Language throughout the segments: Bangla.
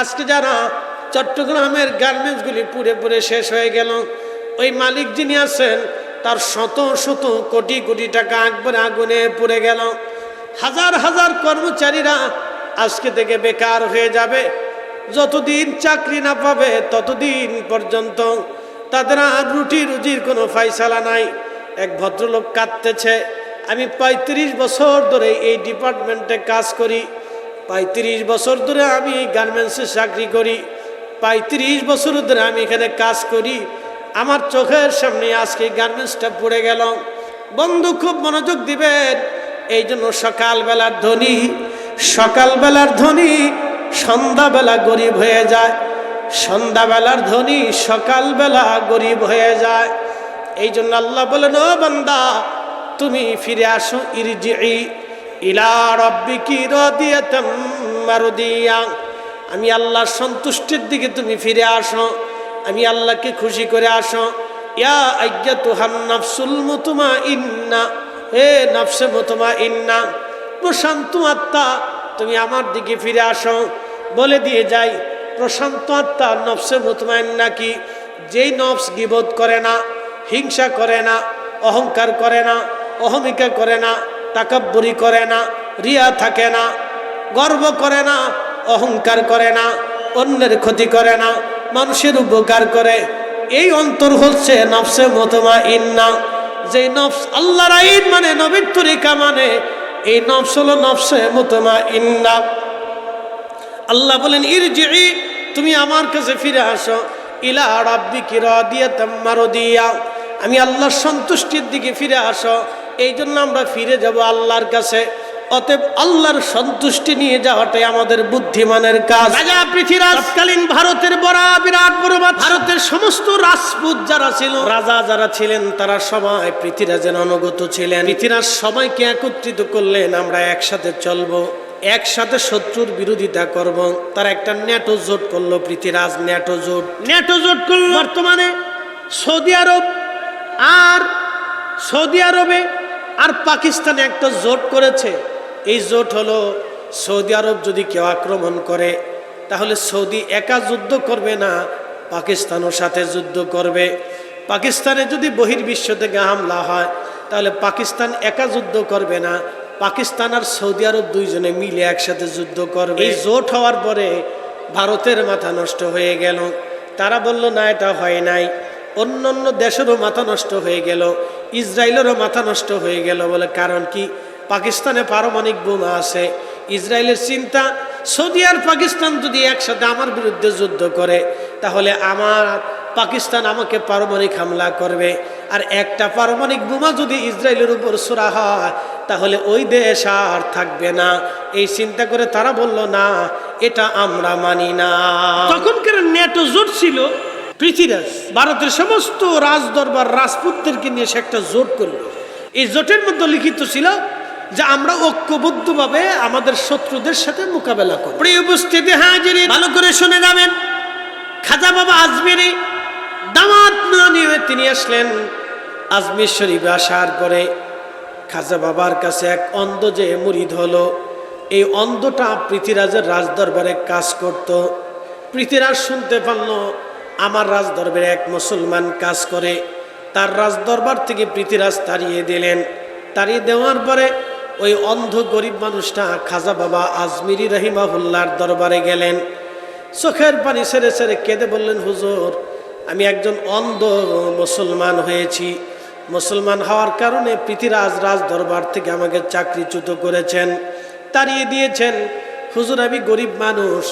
আজকে যারা চট্টগ্রামের গার্মেন্টসগুলি পুড়ে পুড়ে শেষ হয়ে গেল, ওই মালিক যিনি আছেন তার শত শত কোটি কোটি টাকা একবারে আগুনে পুড়ে গেল। হাজার হাজার কর্মচারীরা আজকে থেকে বেকার হয়ে যাবে। যতদিন চাকরি না পাবে ততদিন পর্যন্ত তাদের আর রুটি রুজির কোনো ফায়সালা নাই। এক ভদ্রলোক কাঁদতেছে, আমি 35 বছর ধরে এই ডিপার্টমেন্টে কাজ করি, 35 বছর ধরে আমি গার্মেন্টসে চাকরি করি, 35 বছর ধরে আমি এখানে কাজ করি, আমার চোখের সামনে আজকে গার্মেন্টসটা পড়ে গেল। বন্ধু খুব মনোযোগ দিবেন, এই জন্য সকালবেলার ধনী সন্ধ্যাবেলা গরিব হয়ে যায়, সন্ধ্যাবেলার ধনী সকালবেলা গরিব হয়ে যায়। এই জন্য আল্লাহ বলেন, ও বান্দা তুমি ফিরে আসো, ইরজিই ইলা রাব্বিকি রাদিয়াতাম মারদিয়া, আমি আল্লাহর সন্তুষ্টির দিকে তুমি ফিরে আসো, আমি আল্লাহকে খুশি করে আসো। ইয়া আইয়াতুহান নাফসুল মুতমাইন্না, হে নফসে মুতমাইন্না, প্রশান্ত আত্মা তুমি আমার দিকে ফিরে আসো। বলে দিয়ে যাই, প্রশান্ত আত্মা নফসে মুতমাইন্না কি? যেই নফস গীবত করে না, হিংসা করে না, অহংকার করে না, অহমিকা করে না, তাকাব্বুরি করে না, রিয়া থাকে না, গর্ব করে না, অহংকার করে না, অন্যের ক্ষতি করে না, মানুষের উপকার করে, এই অন্তর হচ্ছে নফসে মুতমাইন্না। যেই নফস আল্লাহর আইন মানে, নবীর তরিকা মানে, এই নফস হলো নফসে মুতমাইন্না। আল্লাহ বলেন, ইরজিই তুমি আমার কাছে ফিরে আসো, ইলা রাব্বিকি রাদিয়াতাম মারদিয়া, আমি আল্লাহর সন্তুষ্টির দিকে ফিরে আসো। এই জন্য আমরা ফিরে যাব আল্লাহর কাছে। অতএব আল্লাহর সন্তুষ্টি নিয়ে যাওয়াটাই আমাদের বুদ্ধিমানের কাজ। রাজা পৃথ্বীরাজকালীন ভারতের বিরাট বড় ভারতের সমস্ত রাজপুত যারা ছিল, রাজা যারা ছিলেন, তারা সবাই পৃথ্বীরাজের অনুগত ছিলেন। পৃথ্বীরাজ সবাইকে একত্রিত করলেন, আমরা একসাথে চলবো, একসাথে শত্রুর বিরোধিতা করব। তারা একটা ন্যাটো জোট করলো, পৃথ্বীরাজ ন্যাটো জোট করলো। বর্তমানে সৌদি আরবে আর পাকিস্তানে একটা জোট করেছে। এই জোট হলো, সৌদি আরব যদি কেউ আক্রমণ করে তাহলে সৌদি একা যুদ্ধ করবে না, পাকিস্তানের সাথে যুদ্ধ করবে। পাকিস্তানে যদি বহির্বিশ্ব থেকে হামলা হয় তাহলে পাকিস্তান একা যুদ্ধ করবে না, পাকিস্তান আর সৌদি আরব দুইজনে মিলে একসাথে যুদ্ধ করবে। এই জোট হওয়ার পরে ভারতের মাথা নষ্ট হয়ে গেল। তারা বলল না, এটা হয় নাই। অন্য অন্য দেশেরও মাথা নষ্ট হয়ে গেল, ইসরায়েলেরও মাথা নষ্ট হয়ে গেল। বলে কারণ কি? পাকিস্তানে পারমাণবিক বোমা আছে। ইসরায়েলের চিন্তা, সৌদি আর পাকিস্তান যদি একসাথে আমার বিরুদ্ধে যুদ্ধ করে তাহলে আমার পাকিস্তান আমাকে পারমাণবিক হামলা করবে, আর একটা পারমাণবিক বোমা যদি ইসরায়েলের উপর ছোড়া হয় তাহলে ওই দেশ আর থাকবে না। এই চিন্তা করে তারা বলল না, এটা আমরা মানি না। তখনকার ন্যাটো জোট ছিল। পৃথ্বীরাজ ভারতের সমস্ত রাজদরবার রাজপুতদেরকে নিয়ে সে একটা জোট করলো। এই জোটের মধ্যে লিখিত ছিল যে আমরা ঐক্যবদ্ধভাবে আমাদের শত্রুদের সাথে মোকাবেলা করব। প্রিয় উপস্থিতি হাজিরিন, ভালো করে শুনে যাবেন। খাজা বাবা আজমিরি দাওয়াত না নিয়ে তিনি আসলেন আজমির শরীফে। আসার পরে খাজা বাবার কাছে এক অন্ধ যে মুরিদ হলো, এই অন্ধটা পৃথ্বীরাজের রাজদরবারে কাজ করত। পৃথ্বীরাজ শুনতে পারল আমার রাজদরবারে এক মুসলমান কাজ করে। তার রাজদরবার থেকে পৃথ্বীরাজ তাড়িয়ে দিলেন। তাড়িয়ে দেওয়ার পরে ওই অন্ধ গরিব মানুষটা খাজা বাবা আজমিরি রহিমাহুল্লাহর দরবারে গেলেন। চোখের পানি ছেড়ে ছেড়ে কেঁদে বললেন, হুজুর আমি একজন অন্ধ মুসলমান হয়েছি। মুসলমান হওয়ার কারণে পৃথ্বীরাজ রাজ দরবার থেকে আমাকে চাকরিচ্যুত করেছেন, তাড়িয়ে দিয়েছেন। হুজুর আমি গরিব মানুষ,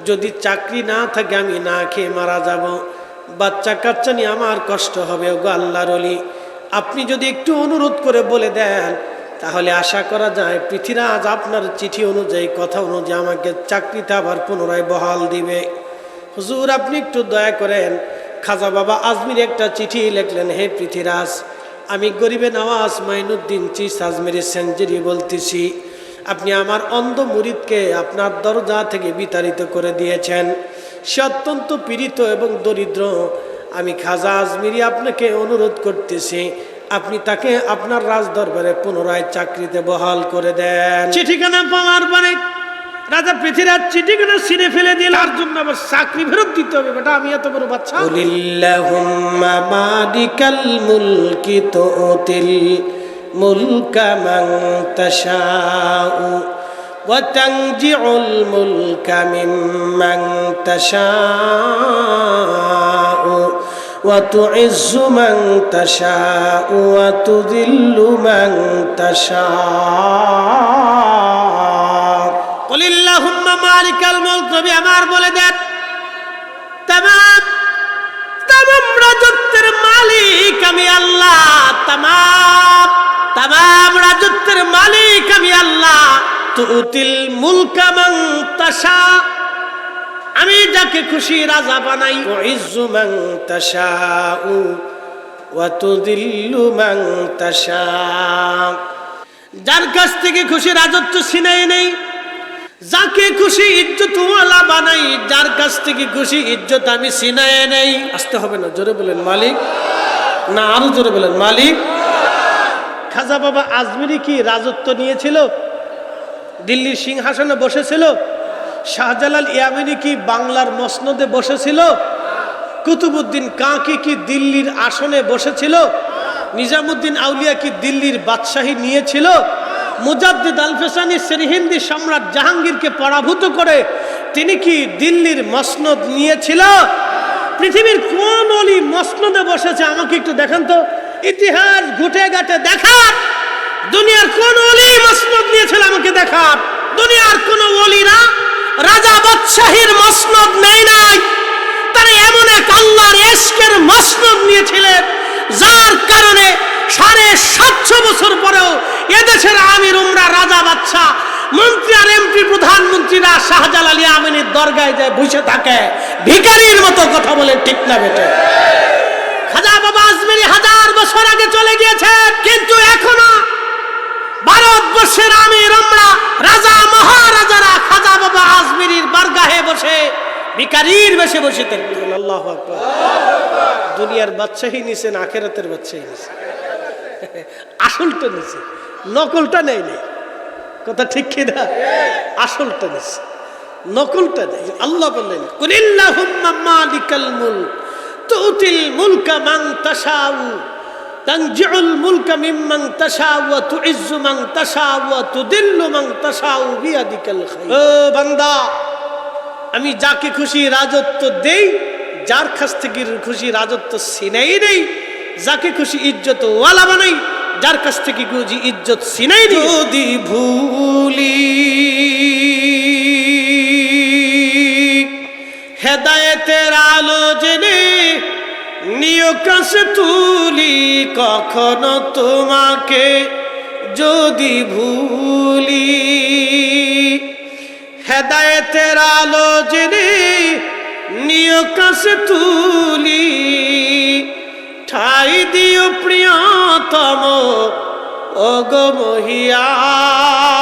যদি চাকরি না থাকে আমি না খেয়ে মারা যাব, বাচ্চা কাচ্চা নিয়ে আমার কষ্ট হবে। ওগো আল্লাহর ওলি, আপনি যদি একটু অনুরোধ করে বলে দেন তাহলে আশা করা যায় পৃথ্বীরাজ আপনার চিঠি অনুযায়ী, কথা অনুযায়ী আমাকে চাকরিতে আবার পুনরায় বহাল দিবে। হুজুর আপনি একটু দয়া করেন। খাজা বাবা আজমির একটা চিঠি লিখলেন, হে পৃথ্বীরাজ, আমি গরিবে নওয়াজ মাইনুদ্দিন চিস আজমিরি সেঞ্চুরি বলতেছি। আপনি আমার অন্ধ মুরিদকে আপনার দরজা থেকে বিতাড়িত করে দিয়েছেন। সে অত্যন্ত পীড়িত এবং দরিদ্র। আমি খাজা আজমিরি আপনাকে অনুরোধ করতেছি, আপনি তাকে আপনার রাজ দরবারে পুনরায় চাকরিতে বহাল করে দেন। চিঠিখানা পাওয়ার পরে রাজা পৃথিবীর চিঠিখানা ছিঁড়ে ফেলে দিল, তার জন্য আবার চাকরি ফেরত দিতে হবে। বেটা আমি এত বড় বাচ্চা। কুলিল্লাহুম্মা মালিকাল মুলকি তুতিল মুলকা মান তাশাউ ওয়া তানজিউল মুলকা মিম্মান তাশাউ ওয়া তুইজ্জু মান তাশাউ ওয়া তুযিল্লু মান তাশাউ। কুলিল্লাহুম্মা মালিকাল মুলক, নবী আমার বলে দেন तमाम রাজত্বের মালিক আমি আল্লাহ, तमाम রাজত্বের মালিক আমি আল্লাহ। তুতিল মুলকা মান তাশা, আমি যাকে খুশি রাজা বানাই। তুইজ্জু মান তাশাউ ওয়া তুযিল্লু মান তাশা, যার কাছ থেকে খুশি রাজত্ব ছিনাই নেই, যাকে খুশি ইজ্জত ওয়ালা বানাই, যার কাছ থেকে খুশি ইজ্জত আমি ছিনাই নেই। আসতে হবে না, জোরে বলেন মালিক, না আরো জোরে বলেন মালিক। খাজা বাবা আজমিরি কি রাজত্ব নিয়েছিল? দিল্লির সিংহাসনে বসেছিল? শাহজালাল ইয়ামিনী কি বাংলার মসনদে বসেছিল? কুতুবউদ্দিন কাকি কি দিল্লির আসনে বসেছিল? নিজামুদ্দিন আউলিয়া কি দিল্লির বাদশাহী নিয়েছিল? মুজাদ্দিদ আল-ফেসানি সিরহিন্দি সম্রাট জাহাঙ্গীরকে পরাভূত করে তিনি কি দিল্লির মসনদ নিয়েছিল? পৃথিবীর কোন ওলি মসনদে বসেছে আমাকে একটু দেখান তো, ইতিহাস ঘুটে ঘাটে দেখান। দুনিয়ার কোন ওলি মসনদ নিয়েছিল আমাকে দেখান। দুনিয়ার কোন ওলিরা রাজা বাদশাহীর মসনদ নেই নাই, তারা এমন এক আল্লাহর ইশকের মসনদ নিয়েছিলেন যার কারণে 750 বছর পরেও এদেশের আমির উমরা, রাজা বাদশাহ, মন্ত্রী আর এমপি, প্রধানমন্ত্রীরা শাহজালাল ইয়ামিনীর দরগায় যায় বসে থাকে ভিখারির মতো। কথা বলে ঠিক না বেটে? খাজা বাবা আজমিরি 1000 বছর আগে চলে গিয়েছে, কিন্তু এখনো ভারতবর্ষের আমির উমরা, রাজা মহারাজারা খাজা বাবা আজমিরির বারগাহে বসে ভিখারির বেশে বসে থাকতেন। আল্লাহু আকবার। দুনিয়ার বাদশাহী নিছেন, আখিরাতের বাদশাহী নিছেন। আসলটা নিছে, নকলটা নেই নেই। কথা ঠিক কি না? আসলটা নিছে, নকলটা নেই। আল্লাহ বললেন কুলিল্লাহুম্মা মালিকাল মুলক তুতিল মুলকা মান তাশাউ তানজিউল মুলকা মিম্মান তাশাউ ওয়া তুইজ্জু মান তাশাউ ওয়া তুযিল্লু মান তাশাউ বিয়াদিকাল খায়র। ও বান্দা, আমি যাকে খুশি রাজত্ব দেই, যার কাছ থেকে খুশি রাজত্ব ছিনাই নেই, যাকে খুশি ইজ্জত ওয়ালা বানাই, যার কাছ থেকে খুশি ইজ্জত ছিনাই নেই। যদি ভুলি হেদায়েতের আলো জেনে নিয় কাছে তুলি, কখনো তোমাকে যদি ভুলি, হেদায়েতের আলো জেনে নিয় কাছে তুলি, ঠাই দিও প্রিয়তম ওগো মহিয়ান।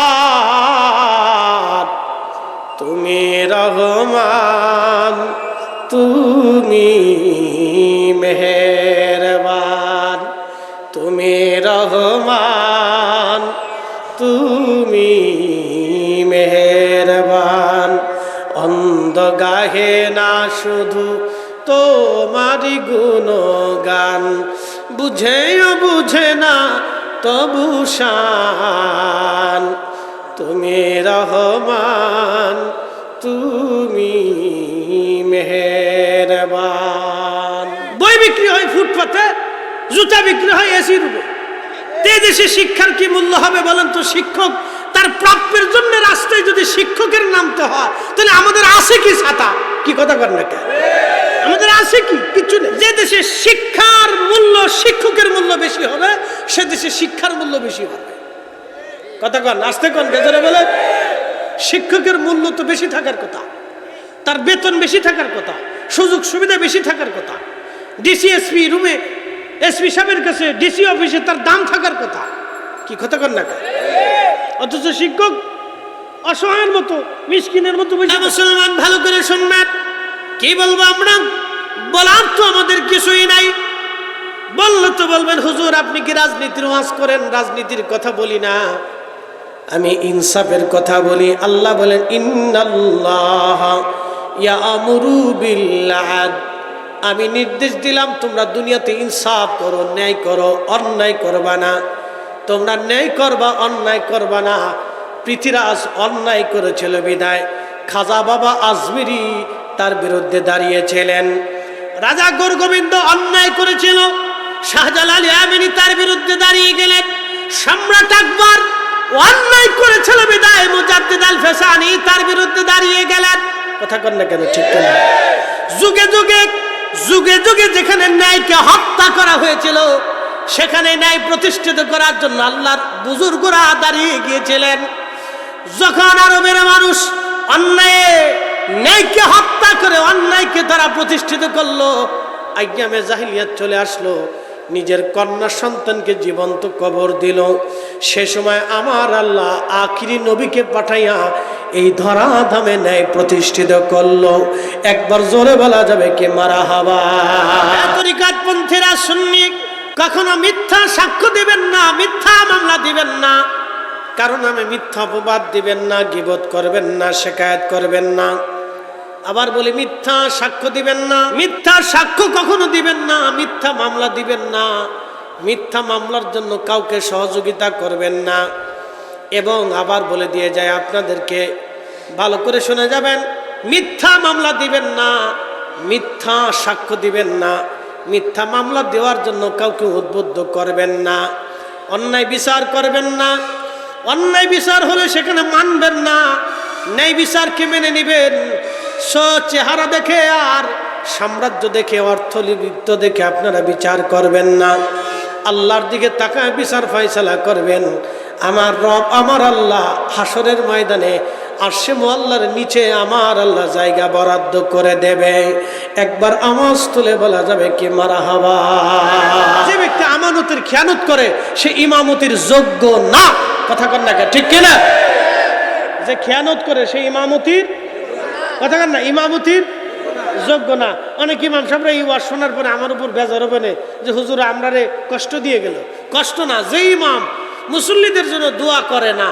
তুমি রহমান, তুমি মেহেরবান, তুমি রহমান, তুমি মেহেরবান। অন্ধ গাহে না শুধু তোমারি গুণগান, বুঝেও বুঝে না তবু শান। তুমি রহমান, তুমি মেহেরবান। বই বিক্রি হয় ফুটপাতে, জুতা বিক্রি হয় এসি রুমে। তে দেশে শিক্ষার কি মূল্য হবে বলেন তো? শিক্ষক তার প্রাপ্যের জন্য রাস্তায় যদি শিক্ষকের নামতে হয়, তাহলে আমাদের আছে কি ছাতা? কি কথা কর না কেন? আমাদের আছে কি? কিছু নেই। যে দেশে শিক্ষার মূল্য, শিক্ষকের মূল্য বেশি হবে, সে দেশে শিক্ষার মূল্য বেশি হবে। কথা কন, আসতে কন, বেজরে বলে। শিক্ষকের মূল্য তো বেশি থাকার কথা, তার বেতন বেশি থাকার কথা, সুযোগ সুবিধা বেশি থাকার কথা। ডিসি এসপি রুমে, এসপি সাহেবের কাছে, ডিসি অফিসে তার দাম থাকার কথা। কি কথা কন না? অথচ শিক্ষক অসহায়ের মতো, মিসকিনের মতো। মুসলমান ভালো করে শুনবেন, কি বলবো আমরা? বলার তো আমাদের কিছুই নাই। বললে তো বলবেন হুজুর আপনি কি রাজনীতির ওয়াজ করেন? রাজনীতির কথা বলি না। আমি ইনসাফের কথা বলি। আল্লাহ বলেন ইন্নাল্লাহ ইয়ামুরু বিল আদল, আমি নির্দেশ দিলাম তোমরা দুনিয়াতে ইনসাফ করো, ন্যায় করো, অন্যায় করবা না। তোমরা ন্যায় করবা, অন্যায় করবা না। পৃথিরাজ অন্যায় করেছিল বিদায় খাজা বাবা আজমিরি তার বিরুদ্ধে দাঁড়িয়েছিলেন। রাজা গোরগোবিন্দ অন্যায় করেছিল, শাহজালাল ইয়ামানি তার বিরুদ্ধে দাঁড়িয়ে গেলেন। সম্রাট আকবর অন্যায় করেছিল বিদায় মুজাদ্দিদ আল ফেসানি তার বিরুদ্ধে দাঁড়িয়ে গেলেন। কথা কন না কেন, ঠিক না? যুগে যুগে যুগে যুগে যেখানে ন্যায়কে হত্যা করা হয়েছিল সেখানে ন্যায় প্রতিষ্ঠিত করার জন্য আল্লাহর বুজুর্গরা দাঁড়িয়ে গিয়েছিলেন। যখন আরবের মানুষ অন্যায়ে ন্যায়কে হত্যা করে অন্যায়কে তারা প্রতিষ্ঠিত করলো, আইয়ামে জাহিলিয়াত চলে আসলো, নিজের কন্যা সন্তানকে জীবন্ত কবর দিল। সে সময় আমার আল্লাহ আখিরি নবীকে পাঠাইয়া এই ধরাধামে ন্যায় প্রতিষ্ঠিত করলো। একবার জোরে বলা যাবে কি মারহাবা। তরিকাতপন্থীরা সুন্নি কখনো মিথ্যা সাক্ষ্য দিবেন না, মিথ্যা মামলা দিবেন না, কারণ আমি মিথ্যা অপবাদ দিবেন না, গীবত করবেন না, শিকায়াত করবেন না। আবার বলি মিথ্যা সাক্ষ্য দিবেন না, মিথ্যা সাক্ষ্য কখনো দিবেন না, মিথ্যা মামলা দিবেন না, মিথ্যা মামলার জন্য কাউকে সহযোগিতা করবেন না। এবং আবার বলে দিয়ে যায় আপনাদেরকে, ভালো করে শুনে যাবেন, মিথ্যা মামলা দিবেন না, মিথ্যা সাক্ষ্য দিবেন না, মিথ্যা মামলা দেওয়ার জন্য কাউকে উদ্বুদ্ধ করবেন না, অন্যায় বিচার করবেন না। অন্যায় বিচার হলে সেখানে মানবেন না, ন্যায় বিচারকে মেনে নিবেন। চেহারা দেখে আর সাম্রাজ্য দেখে, অর্থলিপ্ত দেখে আপনারা বিচার করবেন না, আল্লাহর দিকে তাকায় বিচার ফয়সালা করবেন। আমার রব আমার আল্লাহ হাসরের ময়দানে আরশে মুআল্লার নিচে আমার আল্লাহ জায়গা বরাদ্দ করে দেবে। একবার আওয়াজ তুলে বলা যাবে কি মারহাবা। যে ব্যক্তি আমানতের খেয়ানত করে সে ইমামতির যোগ্য না। কথা কন না, ঠিক কিনা? যে খেয়ানত করে সে ইমামতির, কথা কন না, ইমামতির যোগ্য না। অনেক ইমাম সাহেবরা এই ওয়াজ শোনার পরে আমার উপর বেজার হবে না যে হুজুর আমরারে কষ্ট দিয়ে গেল। কষ্ট না, যে ইমাম মুসল্লিদের জন্য দোয়া করে না,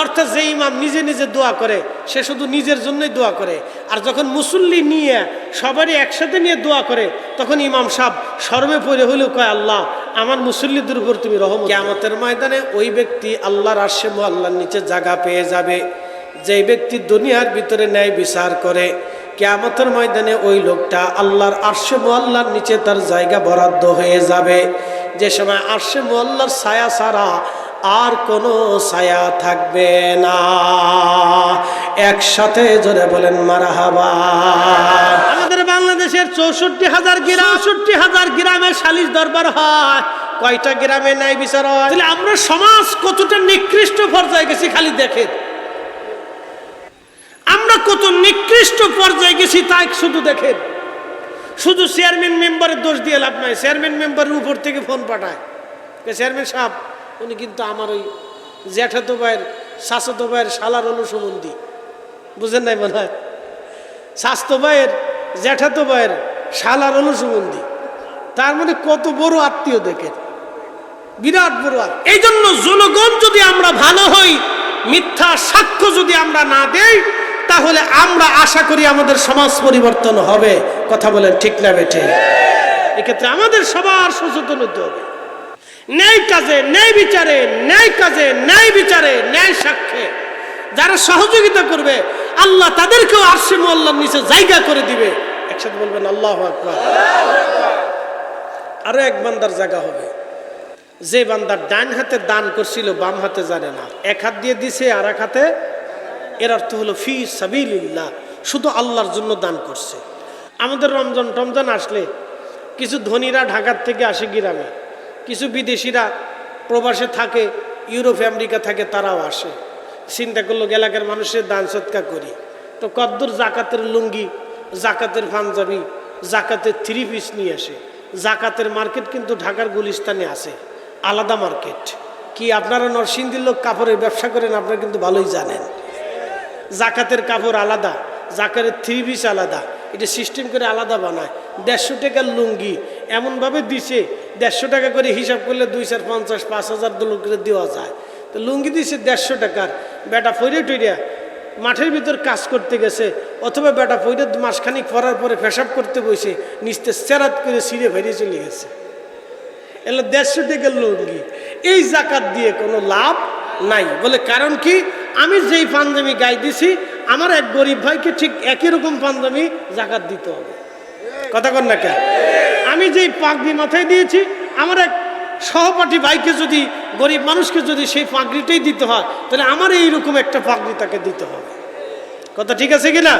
অর্থাৎ যে ইমাম নিজে নিজে দোয়া করে সে শুধু নিজের জন্যই দোয়া করে, আর যখন মুসল্লি নিয়ে সবারই একসাথে নিয়ে দোয়া করে তখন ইমাম সাহেব শরমে পড়ে হলেও কয় আল্লাহ আমার মুসল্লিদের উপর তুমি রহমত। কিয়ামতের ময়দানে ওই ব্যক্তি আল্লাহর আরশে মুআল্লার নিচে জায়গা পেয়ে যাবে। যে ব্যক্তি দুনিয়ার ভিতরে ন্যায় বিচার করে, কিয়ামতের ময়দানে ওই লোকটা আল্লাহর আরশে মুআল্লার নিচে তার জায়গা বরাদ্দ হয়ে যাবে। যে সময় আরশে মুআল্লার ছায়া ছাড়া আর কোনো ছায়া থাকবে না। একসাথে জোরে বলেন মারহাবা। আমাদের বাংলাদেশের 64,000 গ্রাম, 64,000 গ্রামের সালিশ দরবার হয়, কয়টা গ্রামে ন্যায় বিচার হয়? তাহলে আমরা সমাজ কতটা নিকৃষ্ট পর্যায়ে গেছি খালি দেখেন। আমরা কত নিকৃষ্ট পর্যায়ে গেছি তাই শুধু দেখেন। শুধু চেয়ারম্যান মেম্বারের দোষ দিয়ে লাভ নাই। চেয়ারম্যান মেম্বারের উপর থেকে ফোন পাঠায়, চেয়ারম্যান সাহেব উনি কিন্তু আমার ওই জ্যাঠাতো ভাইয়ের শাসতো ভাইয়ের শালার হলো সুমন্দি, বুঝেন নাই মনে হয়? শাস্তো ভাইয়ের জ্যাঠাতো ভাইয়ের শালার হলো সুমন্দি, তার মানে কত বড় আত্মীয় দেখেন, বিরাট বড়। এই জন্য জনগণ যদি আমরা ভালো হই, মিথ্যা সাক্ষ্য যদি আমরা না দেই, তাহলে আমরা আশা করি আমাদের সমাজ পরিবর্তন হবে। কথা বলেন ঠিক না বেঠে? এক্ষেত্রে আমাদের সবার সচেতন হতে হবে। ন্যায় কাজে ন্যায় বিচারে, ন্যায় কাজে ন্যায় বিচারে, ন্যায় সাক্ষ্যে যারা সহযোগিতা করবে আল্লাহ তাদেরকেও আরশে মুআল্লার নিচে জায়গা করে দিবে। একসাথে বলবেন আল্লাহু আকবার। আরো এক বান্দার জায়গা হবে, যে বান্দার ডান হাতে দান করছিল বাম হাতে জানে না, এক হাত দিয়ে দিছে আর এক হাতে, এর অর্থ হলো ফি সাবিলিল্লাহ, শুধু আল্লাহর জন্য দান করছে। আমাদের রমজান আসলে কিছু ধনীরা ঢাকার থেকে আসে গ্রামে, কিছু বিদেশিরা প্রবাসে থাকে, ইউরোপ আমেরিকা থাকে, তারাও আসে। চিন্তা করলো এলাকার মানুষের দান সৎকা করি, তো কদ্দুর জাকাতের লুঙ্গি, জাকাতের পাঞ্জাবি, জাকাতের 3 পিস নিয়ে আসে। জাকাতের মার্কেট কিন্তু ঢাকার গুলিস্তানে আছে, আলাদা মার্কেট। কি আপনারা নরসিংদীর লোক কাপড়ের ব্যবসা করেন, আপনারা কিন্তু ভালোই জানেন। জাকাতের কাপড় আলাদা, জাকাতের 3 পিস আলাদা, এটা সিস্টেম করে আলাদা বানায়। 150 টাকার লুঙ্গি এমনভাবে দিছে, 150 টাকা করে হিসাব করলে 2, 4, 50, 5,000 করে দেওয়া যায়। তো লুঙ্গি দিয়েছে 150 টাকার, বেটা ফইরে টইরা মাঠের ভিতর কাজ করতে গেছে, অথবা বেটা ফইরে মাসখানিক পরার পরে পেশাব করতে বসে নিচতে সেরাত করে ছিঁড়ে ভেরিয়ে চলে গেছে। এলো 150 টাকার লুঙ্গি, এই জাকাত দিয়ে কোনো লাভ নাই। বলে কারণ কি, আমি যেই পাঞ্জাবি গায়ে দিছি আমার এক গরিব ভাইকে ঠিক একই রকম পাঞ্জাবি জাকাত দিতে হবে। কথা কন না কেন? আমি যেই পাগড়ি মাথায় দিয়েছি আমার এক সহপাঠী ভাইকে যদি, গরিব মানুষকে যদি সেই পাগড়িটাই দিতে হয়, তাহলে আমার এইরকম একটা পাগড়ি তাকে দিতে হবে। কথা ঠিক আছে কিনা?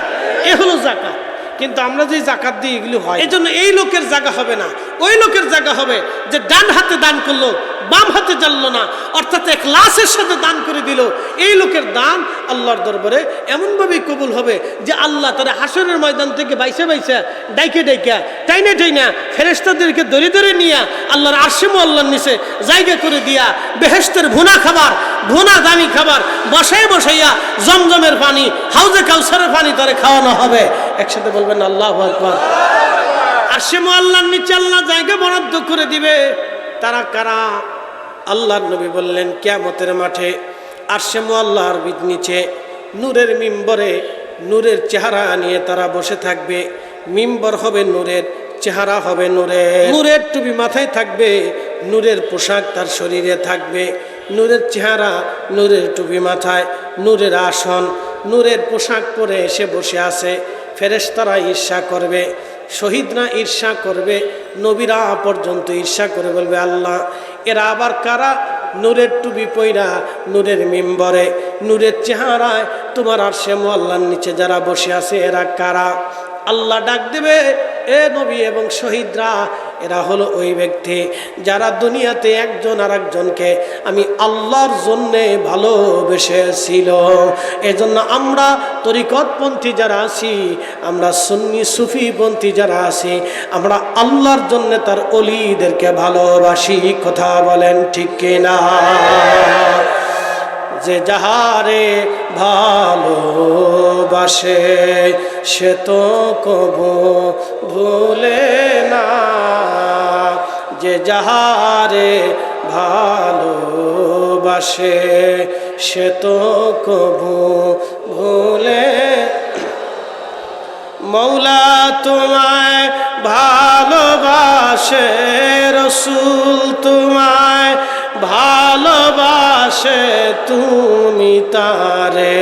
এ হলো জাকাত। কিন্তু আমরা যে জাকাত দিই এগুলো হয়, এই জন্য এই লোকের জায়গা হবে না, ওই লোকের জায়গা হবে যে ডান হাতে দান করলো বাম হাতে জানলো না, অর্থাৎ ইখলাসের সাথে দান করে দিল। এই লোকের দান আল্লাহর দরবারে এমনভাবেই কবুল হবে যে আল্লাহ তারা হাসরের ময়দান থেকে বাইসা বাইসা ডাইকে ডাইকা টাইনা টাইনা ফেরেশতাদেরকে ধরে ধরে নিয়ে আল্লাহর আরশে মুআল্লার নিচে জায়গা করে দিয়া বেহেশতের ভুনা খাবার, ভুনা দামি খাবার বসাই বসাইয়া জমজমের পানি, হাউজে কাউসারের পানি তারে খাওয়ানো হবে। একসাথে বলবেন আল্লাহু আকবার। আরশে মুআল্লার নিচে আল্লাহ জায়গা বরাদ্দ করে দিবে। তারা কারা? আল্লাহর নবী বললেন কিয়ামতের মাঠে আরশে মুআল্লার নিচে নূরের মিম্বরে নূরের চেহারা নিয়ে তারা বসে থাকবে। মিম্বর হবে নূরের, চেহারা হবে নূরের, নূরের টুপি মাথায় থাকবে, নূরের পোশাক তার শরীরে থাকবে, নূরের চেহারা, নূরের টুপি মাথায়, নূরের আসন, নূরের পোশাক পরে এসে বসে আছে। ফেরেশতারা ঈর্ষা করবে, শহীদরা ঈর্ষা করবে, নবীরা পর্যন্ত ঈর্ষা করে বলবে আল্লাহ এরা আবার কারা? নূরের টুপি পইরা নূরের মিম্বরে নূরের চেহারায় তোমার আরশে মুআল্লার নিচে যারা বসে আছে এরা কারা? আল্লাহ ডাক দেবে, এ নবী এবং শহীদরা, এরা হলো ওই ব্যক্তি যারা দুনিয়াতে একজন আর একজনকে আমি আল্লাহর জন্যে ভালোবেসেছিল। এজন্য আমরা তরিকতপন্থী যারা আছি, আমরা সুন্নি সুফিপন্থী যারা আছি, আমরা আল্লাহর জন্যে তার অলিদেরকে ভালোবাসি। কথা বলেন ঠিক কিনা? যে যাহারে ভালোবাসে সে তো কবু ভুলে না, যে যাহারে ভালোবাসে সে তো কবু ভুলে। মৌলা তোমায় ভালোবাসে, রসুল তোমায় ভালোবাসে, তুমি তারে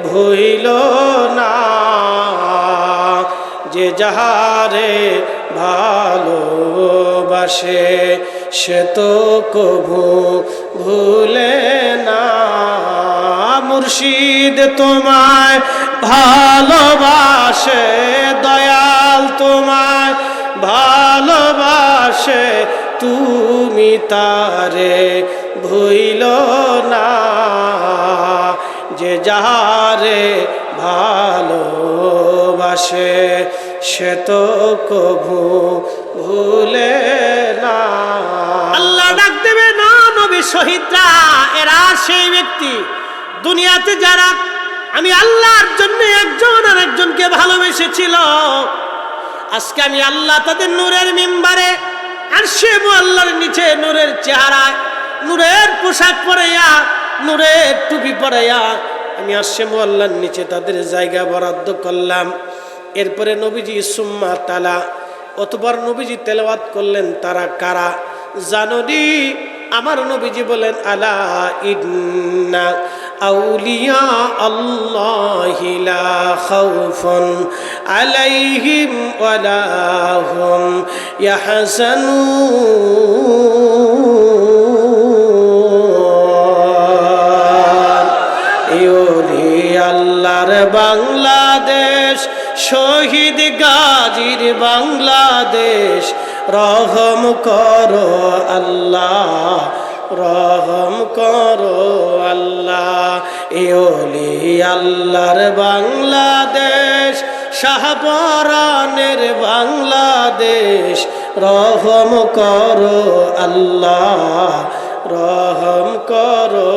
ভুইল না। যে যাহারে ভালোবাসে সে তো কভু ভুলে না। মুর্শিদ তোমায় ভালোবাসে, দয়াল তোমায় ভালোবাসে, তুমি তারে ভুইল না। যে যাহারে ভালোবাসে সে তো কভু ভুলে না। আল্লাহ ডাক দেবে, না নবী শহীদরা এরা সেই ব্যক্তি দুনিয়াতে যারা আমি আল্লাহর জন্য একজন আর একজনকে ভালোবেসেছিল। আজকে আমি আল্লাহ তাদের নূরের মিম্বারে আরশে মুআল্লার নিচে নূরের চেহারায় নূরের পোশাক পরাইয়া নূরের টুপি পরাইয়া আমি আরশে মুআল্লার নিচে তাদের জায়গা বরাদ্দ করলাম। এরপরে নবীজি সুম্মা তালা, অতবার নবীজি তেলাওয়াত করলেন তারা কারা জানোনি? আমার নবীজি বলেন আলা ইন্না আউলিয়া আল্লাহি লা খাউফুন আলাইহিম ওয়ালা হুম ইয়াহজানুন। ইউলি আল্লাহর বাংলাদেশ, শহীদ গাজীর বাংলাদেশ, রহম করো আল্লাহ, রহম করো আল্লাহ। ইউলি আল্লাহর বাংলাদেশ, শাহপরানের বাংলাদেশ, রহম করো আল্লাহ, রহম করো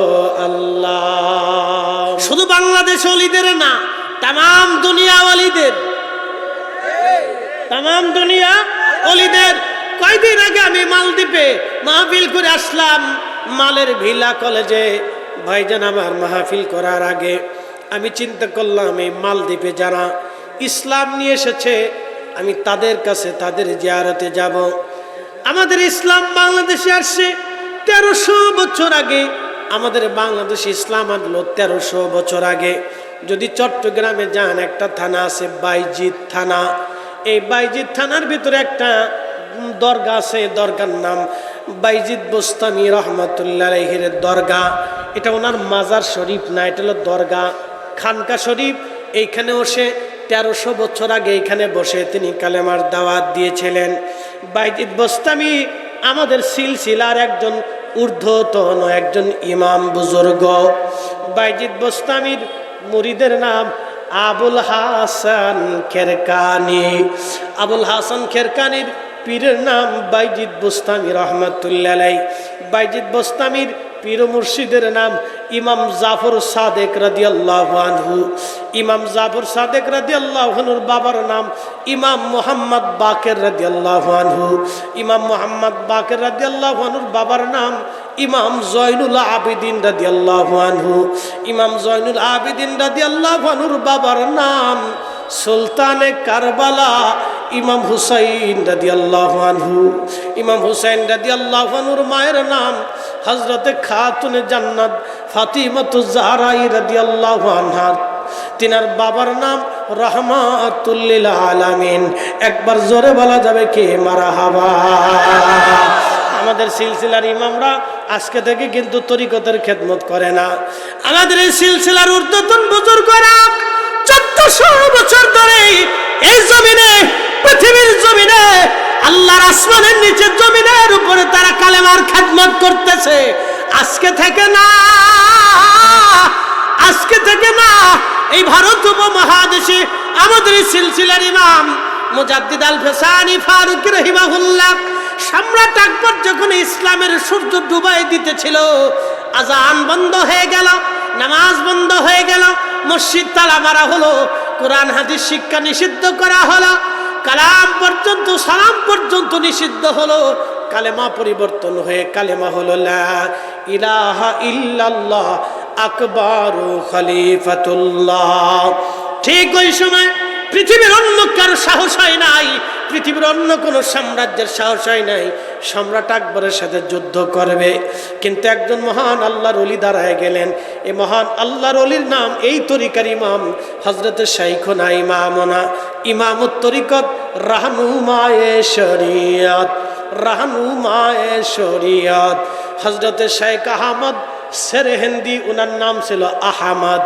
আল্লাহ। শুধু বাংলাদেশ ওলিদের না, তাম দুনিয়া ওলিদের, তাম দুনিয়া ওলিদের। কয়দিন আগে আমি মালদ্বীপে মাহফিল করে আসলাম। মালের ভিলা কলেজে ভাইজান আমার মাহফিল করার আগে আমি চিন্তা করলাম এই মালদ্বীপে যারা ইসলাম নিয়ে এসেছে আমি তাদের কাছে তাদের জিয়ারতে যাব। আমাদের ইসলাম বাংলাদেশে আসছে 1300 বছর আগে। আমাদের বাংলাদেশে ইসলাম আনলো 1300 বছর আগে। যদি চট্টগ্রামে যান, একটা থানা আছে বাইজিদ থানা। এই বাইজিদ থানার ভিতরে একটা দরগা আছে, দরগার নাম বাইজিদ বোস্তামি রহমাতুল্লাহ আলাইহির দরগা। এটা ওনার মাজার শরীফ না, এটা হলো দরগা, খানকা শরীফ। এইখানে বসে 1300 বছর আগে এইখানে বসে তিনি কালেমার দাওয়াত দিয়েছিলেন। বাইজিদ বোস্তামি আমাদের সিলসিলার একজন ঊর্ধ্বতন একজন ইমাম বুজুর্গ। বাইজিদ বোস্তামির মুরিদের নাম আবুল হাসান খেরকানি। আবুল হাসান খেরকানির পীরের নাম বাইজিদ বোস্তামি রহমাতুল্লাহ আলাইহি। বাইজিদ বোস্তামির পীর মুর্শিদের নাম ইমাম জাফর সাদেক রাদিয়াল্লাহু আনহু। ইমাম জাফর সাদেক রাদিয়াল্লাহু আনহুর বাবার নাম ইমাম মুহাম্মদ বাকের রাদিয়াল্লাহু আনহু। ইমাম মুহাম্মদ বাকের রাদিয়াল্লাহু আনহুর বাবার নাম ইমাম জয়নুল আবিদিন রাদিয়াল্লাহু আনহু। ইমাম জয়নুল আবিদিন রাদিয়াল্লাহু আনহুর বাবার নাম সুলতানে কারবালা ইমাম হুসাইন রাদিয়াল্লাহু আনহু। ইমাম হুসাইন রাদিয়াল্লাহু আনহুর মায়ের নাম হযরতে খাতুনে জান্নাত ফাতিমাতুজ জাহরা রাদিয়াল্লাহু আনহা। তিনার বাবার নাম রাহমাতুল লিল আলামিন। একবার জোরে বলা যাবে কি মারহাবা। আমাদের সিলসিলার ইমামরা আজকে থেকে কিন্তু তরিকতের খেদমত করে না। আমাদের এই সিলসিলার ঊর্ধ্বতন বুজুর্গরা 1400 বছর ধরে এই জমিনে, পৃথিবীর জমিনে, আল্লাহর আসমানের নিচে জমিনের উপরে তারা কালেমার খেদমত করতেছে। আজকে থেকে না, আজকে থেকে না। এই ভারত উপমহাদেশে আমাদের সিলসিলার ইমাম মুজাদ্দিদ আল ফেসানি ফারুক রাহিমাহুল্লাহ, সম্রাট আকবর যখন ইসলামের সূর্য ডুবাই দিতেছিল, আজান বন্ধ হয়ে গেল, নামাজ বন্ধ হয়ে গেল, মসজিদ তালা মারা হলো, কোরআন হাদিস শিক্ষা নিষিদ্ধ করা হলো, কালাম পর্যন্ত সালাম পর্যন্ত নিষিদ্ধ হলো। কালেমা পরিবর্তন হয়ে কালেমা হলো লা ইলাহা ইল্লাল্লাহ আকবারু খলিফাতুল্লাহ। ঠিক ওই সময় পৃথিবীর অন্য কারো সাহস হয় নাই, পৃথিবীর অন্য কোনো সাম্রাজ্যের সাহস হয় নাই সম্রাট আকবরের সাথে যুদ্ধ করবে। কিন্তু একজন মহান আল্লাহর ওলি দাঁড়ায় গেলেন। এই মহান আল্লাহর ওলির নাম এই তরিকার ইমাম হযরতে শাইখুনা ইমামুনা ইমামুত তরিকত রাহনুমায়ে শরিয়ত, রাহনুমায়ে শরিয়ত হযরতে শেখ আহমদ সেরহিন্দি। ওনার নাম ছিল আহমদ,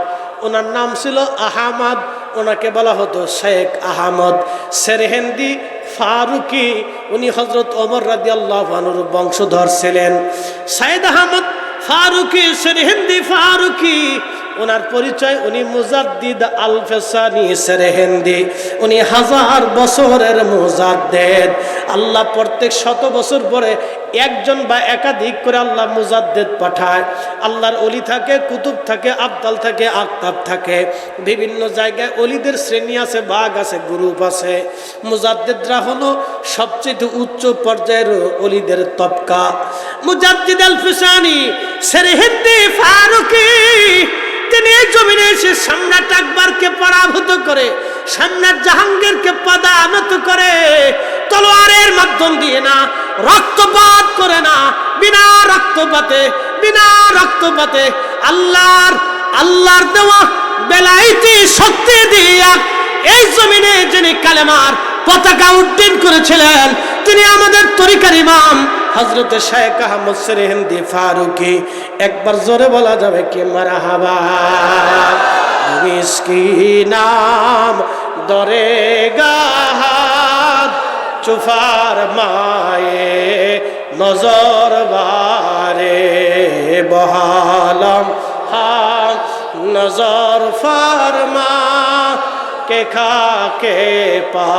ওনার নাম ছিল আহমদ, ওনাকে বলা হতো শেখ আহমদ সেরহিন্দি ফারুকি। উনি হযরত ওমর রাদিয়াল্লাহু আনহুর বংশধর ছিলেন। সাইদ আহমদ ফারুকি সেরহিন্দি ফারুকি, ওনার পরিচয় উনি মুজাদ্দিদ আল ফেসানি সেরহিন্দি। উনি 1000 বছরের মুজাদ্দিদ। আল্লাহ প্রত্যেক 100 বছর পরে একজন বা একাধিক করে আল্লাহ মুজাদ্দিদ পাঠায়। আল্লাহর ওলি থাকে, কুতুব থাকে, আবদাল থাকে, আকতাব থাকে। বিভিন্ন জায়গায় ওলিদের শ্রেণী আছে, ভাগ আছে, গ্রুপ আছে। মুজাদ্দিদরা হলো সবচেয়ে উচ্চ পর্যায়ের ওলিদের তবকা। মুজাদ্দিদ আল ফেসানি সেরহিন্দি ফারুকি তিনি এই জমিনে এসে সম্রাট আকবরকে পরাভূত করে, সম্রাট জাহাঙ্গীরকে পদানত করে, তলোয়ারের মাধ্যম দিয়ে না, রক্তপাত করে না, বিনা রক্তপাতে, বিনা রক্তপাতে আল্লাহর দেওয়া বেলায়েতি শক্তি দিয়া এই জমিনে যিনি কালেমার পতাকা উড্ডীন করেছিলেন তিনি আমাদের তরিকার ইমাম হযরতে শেখ আহমদ সেরহিন্দি ফারুকি। একবার জোরে বলা যাবে কি মারহাবা। মিসকিনাম দরে গাহাদ চুফার মায়ে নজর বারে বহালম হাম নজর ফরমা কে খাকে পা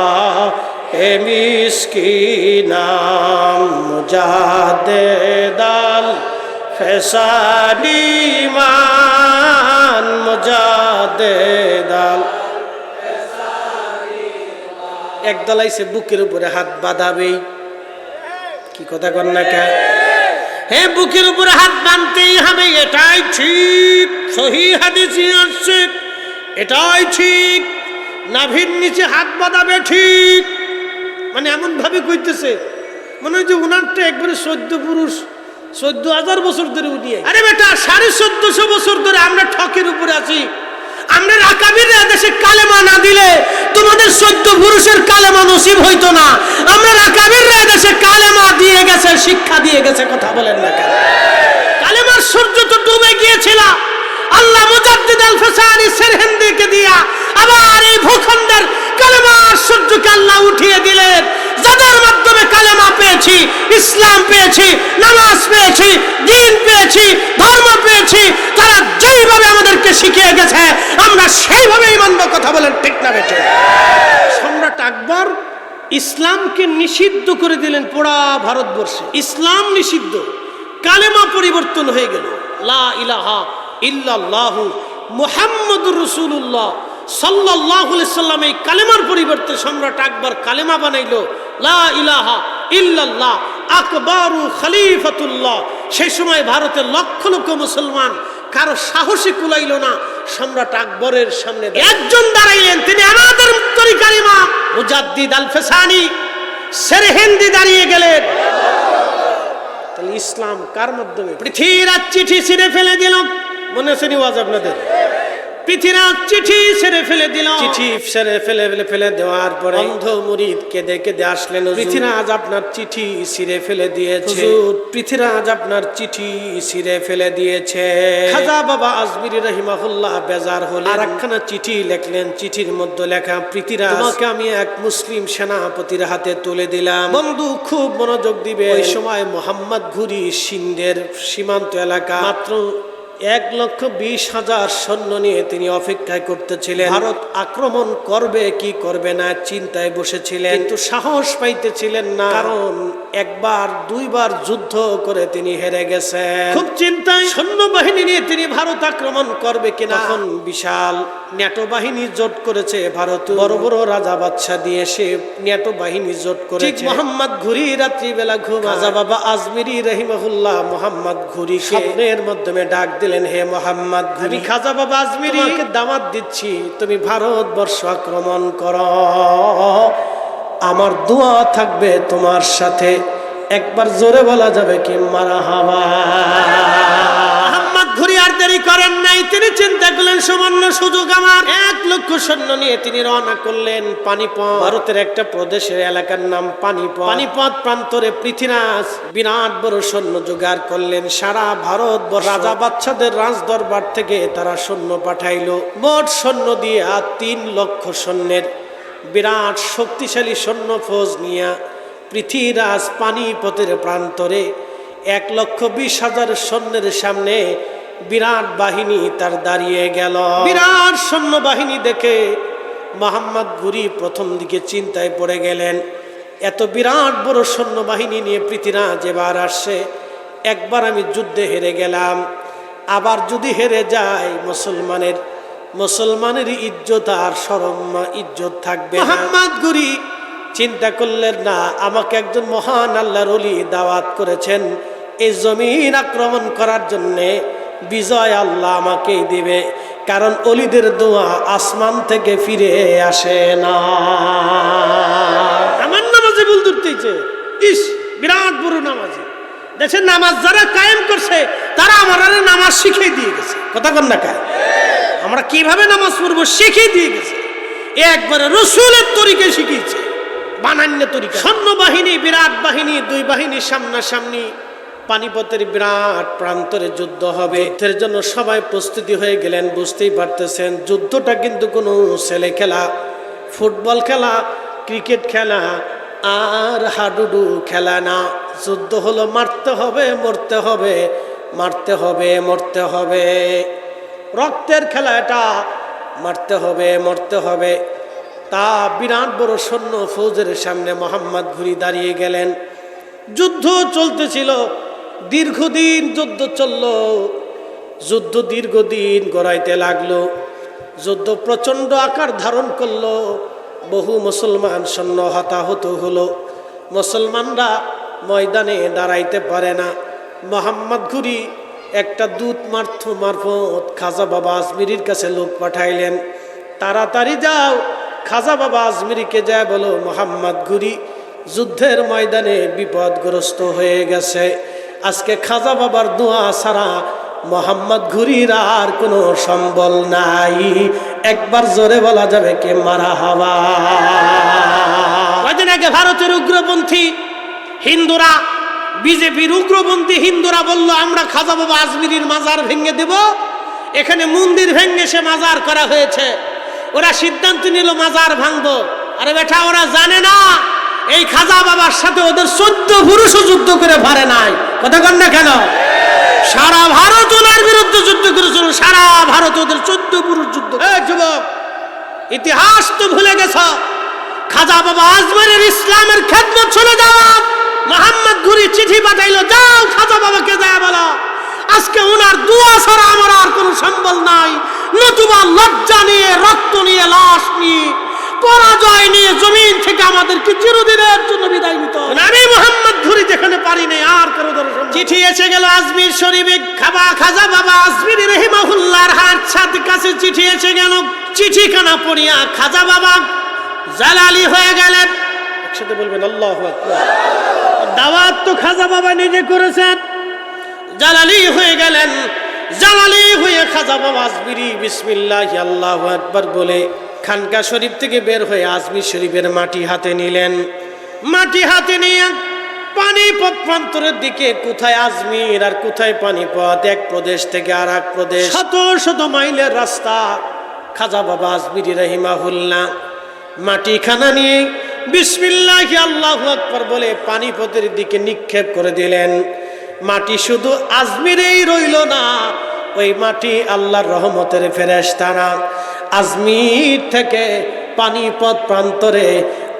এ মিসকিনাম মুজাদ্দিদ আল ফেসানি মান মুজাদ্দিদ আল ফেসানি। একদল আইছে বুকের উপরে হাত বাঁধাবে, কি কথা কর না কে? হে বুকের উপরে হাত বাঁধতেই হবে, এটাই ঠিক, সহিহ হাদিসে আসছে এটাই ঠিক। নাভির নিচে হাত বাঁধাবে ঠিক, মানে এমন ভাবে কইতেছে মনে হয় যে উনারটা একবারে 14 পুরুষ, 14,000 বছর ধরে উঠিয়ে। আরে বেটা 1450 বছর ধরে আমরা ঠকের উপরে আছি। আমরা রাকাবির দেশে কালেমা না দিলে তোমাদের 14 পুরুষের কালেমা নসিব হইতো না। আমরা রাকাবির দেশে কালেমা দিয়ে গেছে, শিক্ষা দিয়ে গেছে, কথা বলেন না কেন? কালেমার সূর্য তো ডুবে গিয়েছিল, আল্লাহ মুজাদ্দিদ আল ফেসানি সেরহিন্দিকে দিয়া আবার এই ভূখণ্ডের কালেমার সূর্যকে আল্লাহ উঠিয়ে দিলেন। যাদের মাধ্যমে কালেমা পেয়েছি, ইসলাম পেয়েছি, নামাজ পেয়েছি, দ্বীন পেয়েছি, ধর্ম পেয়েছি, তারা যেইভাবে আমাদেরকে শিখিয়ে গেছে আমরা সেইভাবেই মানব, কথা বলেন ঠিক না বেঠে? সম্রাট আকবর ইসলামকে নিষিদ্ধ করে দিলেন পুরা ভারতবর্ষে। ইসলাম নিষিদ্ধ, কালেমা পরিবর্তন হয়ে গেল, লা ইলাহা ইল্লাল্লাহু মুহাম্মাদুর রাসূলুল্লাহ সাল্লাল্লাহু আলাইহি সাল্লাম। এই কালেমার পরিবর্তে সম্রাট আকবর কালেমা বানাইলো লা ইলাহা ইল্লাল্লাহ আকবরু খলিফাতুল্লাহ। সেই সময় ভারতের লক্ষ লক্ষ মুসলমান, কারো সাহসী কুলাইল না সম্রাট আকবরের সামনে। একজন দাঁড়াইলেন, তিনি আমাদের তরিকার ইমাম মুজাদ্দিদ আল ফেসানি সেরহিন্দি দাঁড়িয়ে গেলেন। তাহলে ইসলাম কার মাধ্যমে? পৃথিবীরাজ চিঠি ছিঁড়ে ফেলে দিল, মনে আছে নিওয়াজ আপনাদের? পৃথিবীরাজ চিঠি ছেড়ে ফেলে দিল। চিঠি ছেড়ে ফেলে দেওয়ার পরে অন্ধ মুরিদ কেঁদে কেঁদে আসলেন, পৃথিবীরাজ আপনার চিঠি ছিঁড়ে ফেলে দিয়েছে, পৃথিবীরাজ আপনার চিঠি ছিঁড়ে ফেলে দিয়েছে। খাজা বাবা আজমিরি রহিমাহুল্লাহ বেজার হলেন, আর একখানা চিঠি লিখলেন। চিঠির মধ্যে লেখা, পৃথিবীরাজ তোমাকে আমি এক মুসলিম সেনাপতির হাতে তুলে দিলাম। বন্ধু খুব মনোযোগ দিবে, ওই সময় মোহাম্মদ ঘুরি সিন্ধের সীমান্ত এলাকা মাত্র 1,20,000 সৈন্য নিয়ে তিনি অপেক্ষায় করতেছিলেন। ভারত আক্রমণ করবে কি করবে না চিন্তায় বসেছিলেন, কিন্তু সাহস পাইতেছিলেন না, কারণ একবার দুইবার যুদ্ধ করে তিনি হেরে গেছেন। খুব চিন্তায় সৈন্যবাহিনী নিয়ে তিনি ভারত আক্রমণ করবে কিনা। তখন বিশাল ন্যাটো বাহিনী জোট করেছে, ভারত বড় বড় রাজা বাদশা দিয়ে সে ন্যাটো বাহিনী জোট করেছে। ঠিক মোহাম্মদ ঘুরি রাত্রিবেলা ঘুম, খাজা বাবা আজমিরি রহিমাহুল্লাহ মোহাম্মদ ঘুরি স্বপ্নের মাধ্যমে ডাক দিলেন, হে মোহাম্মদ ঘুরি, আমি খাজা বাবা আজমিরি তোমাকে দাওয়াত দিচ্ছি, তুমি ভারতবর্ষ আক্রমণ করো, আমার দোয়া থাকবে তোমার সাথে। একবার জোরে বলা যাবে কি মারহাবা? মোহাম্মদ ঘুরি আর দেরি করেন নাই, তিনি চিন্তা করলেন সামান্য সুযোগ আমার। 1,00,000 সৈন্য নিয়ে তিনি রওনা করলেন পানিপথ। ভারতের একটা প্রদেশের এলাকার নাম পানিপথ। পানিপথ প্রান্তরে পৃথিবীরাজ বিরাট বড় সৈন্য জোগাড় করলেন। সারা ভারত রাজা বাদশাদের রাজ দরবার থেকে তারা সৈন্য পাঠাইলো। মোট সৈন্য দিয়ে 3 লক্ষ সৈন্যের বিরাট শক্তিশালী সৈন্য ফৌজ নিয়ে পৃথিবীরাজ পানিপথের প্রান্তরে 1,20,000 সৈন্যের সামনে বিরাট বাহিনী তার দাঁড়িয়ে গেল। বিরাট সৈন্য বাহিনী দেখে মোহাম্মদ ঘুরি প্রথম দিকে চিন্তায় পড়ে গেলেন, এত বিরাট বড় সৈন্য বাহিনী নিয়ে পৃথিবীরাজ এবার আসছে, একবার আমি যুদ্ধে হেরে গেলাম, আবার যদি হেরে যাই মুসলমানের ইজ্জত আর শরম ইজ্জত থাকবে। মোহাম্মদ ঘুরি চিন্তা করলেন, না, আমাকে একজন মহান আল্লাহর ওলি দাওয়াত করেছেন, এই জমিন আক্রমণ করার জন্যে বিজয় আল্লাহ আমাকেই দিবে, কারণ ওলিদের দোয়া আসমান থেকে ফিরে আসে না। আমার নামাজে ভুল ধরতেছে, ইস বিরাট বড় নামাজি, দেশের নামাজ যারা কায়েম করছে তারা আমার নামাজ শিখিয়ে দিয়ে গেছে, কথা কন না কায়, আমরা কিভাবে নামাজ পড়বো শিখিয়ে দিয়ে গেছে, একবারে রসুলের তরিকে শিখিয়েছে, বানান্য তরিকা। সৈন্য বাহিনী বিরাট বাহিনী, 2 বাহিনীর সামনাসামনি পানিপথের বিরাট প্রান্তরে যুদ্ধ হবে। যুদ্ধের জন্য সবাই প্রস্তুতি হয়ে গেলেন। বুঝতেই পারতেছেন যুদ্ধটা কিন্তু কোনো ছেলে খেলা, ফুটবল খেলা, ক্রিকেট খেলা আর হাডুডু খেলা না। যুদ্ধ হলো মারতে হবে, মরতে হবে, মারতে হবে, মরতে হবে, রক্তের খেলা এটা, মারতে হবে, মরতে হবে। তা বিরাট বড় সৈন্য ফৌজের সামনে মোহাম্মদ ঘুরি দাঁড়িয়ে গেলেন। যুদ্ধ চলতেছিল, দীর্ঘদিন যুদ্ধ চলল, যুদ্ধ দীর্ঘদিন গড়াইতে লাগলো, যুদ্ধ প্রচণ্ড আকার ধারণ করলো, বহু মুসলমান সৈন্য হতাহত হলো, মুসলমানরা ময়দানে দাঁড়াইতে পারে না, মোহাম্মদ ঘুরি একটা দূত মারফত খাজা বাবা আজমিরির কাছে লোক পাঠাইলেন, তাড়াতাড়ি যাও খাজা বাবা আজমিরিকে যায় বলো মোহাম্মদ ঘুরি যুদ্ধের ময়দানে বিপদগ্রস্ত হয়ে গেছে। আজকে খাজা বাবার দোয়া ছাড়া মোহাম্মদ ঘুরির আর কোনো সম্বল নাই। একবার জোরে বলা যাবে কে মারহাবা। কয়দিন আগে ভারতের উগ্রপন্থী হিন্দুরা, বিজেপির উগ্রপন্থী হিন্দুরা বলল আমরা খাজা বাবা আজমিরির মাজার ভেঙে দেব। এখানে মন্দির ভেঙে সে মাজার করা হয়েছে। ওরা সিদ্ধান্ত নিল মাজার ভাঙবো। আরে বেটা, ওরা জানে না এই খাজা বাবার সাথে ওদের 14 পুরুষও যুদ্ধ করে পারে নাই। কথা কন না কেন? সারা ভারত ওনার বিরুদ্ধে যুদ্ধ করেছিল, সারা ভারত ওদের 14 পুরুষ যুদ্ধ। যুবক, ইতিহাস তো ভুলে গেছ। খাজা বাবা আজমিরের ইসলামের খেদমত চলে যাওয়া। মোহাম্মদ ঘুরি চিঠি পাঠাইলো, যাও খাজা বাবাকে যায় বলো আজকে ওনার দোয়া ছাড়া আমার আর কোনো সম্বল নাই। নতুবা লজ্জা নিয়ে, রক্ত নিয়ে, লাশ নিয়ে, পরাজয় নিয়ে জমিন থেকে আমাদেরকে চিরদিনের জন্য বিদায় নিতে হবে। আমি মোহাম্মদ ঘুরি যেখানে পারি নাই আর কারো দ্বারা সম্ভব। চিঠি এসে গেল আজমির শরীফে। খাজা বাবা আজমির রহিমাহুল্লাহর হাত কাছে চিঠি এসে গেল। চিঠিখানা পড়িয়া খাজা বাবা জালালি হয়ে গেলেন। একসাথে বলবেন আল্লাহু আকবার। দাওয়াত তো খাজা বাবা নিজে করেছেন, জালালি হয়ে গেলেন। জালালি হয়ে খাজা বাবা আজমিরি বিসমিল্লাহি আল্লাহু আকবার বলে খানকা শরীফ থেকে বের হয়ে আজমির শরীফের মাটি হাতে নিলেন। মাটি হাতে নিয়ে পানিপথ প্রান্তরের দিকে, কোথায় আজমির আর কোথায় পানিপথ, এক প্রদেশ থেকে আর এক প্রদেশ, শত শত মাইলের রাস্তা। খাজা বাবা আজমিরি রহিমাহুল্লাহ মাটিখানা নিয়ে বিসমিল্লাহি আল্লাহু আকবার বলে পানিপথের দিকে নিক্ষেপ করে দিলেন। মাটি শুধু আজমিরেই রইল না, ওই মাটি আল্লাহর রহমতের ফেরেশতারা আজমির থেকে পানিপথ প্রান্তরে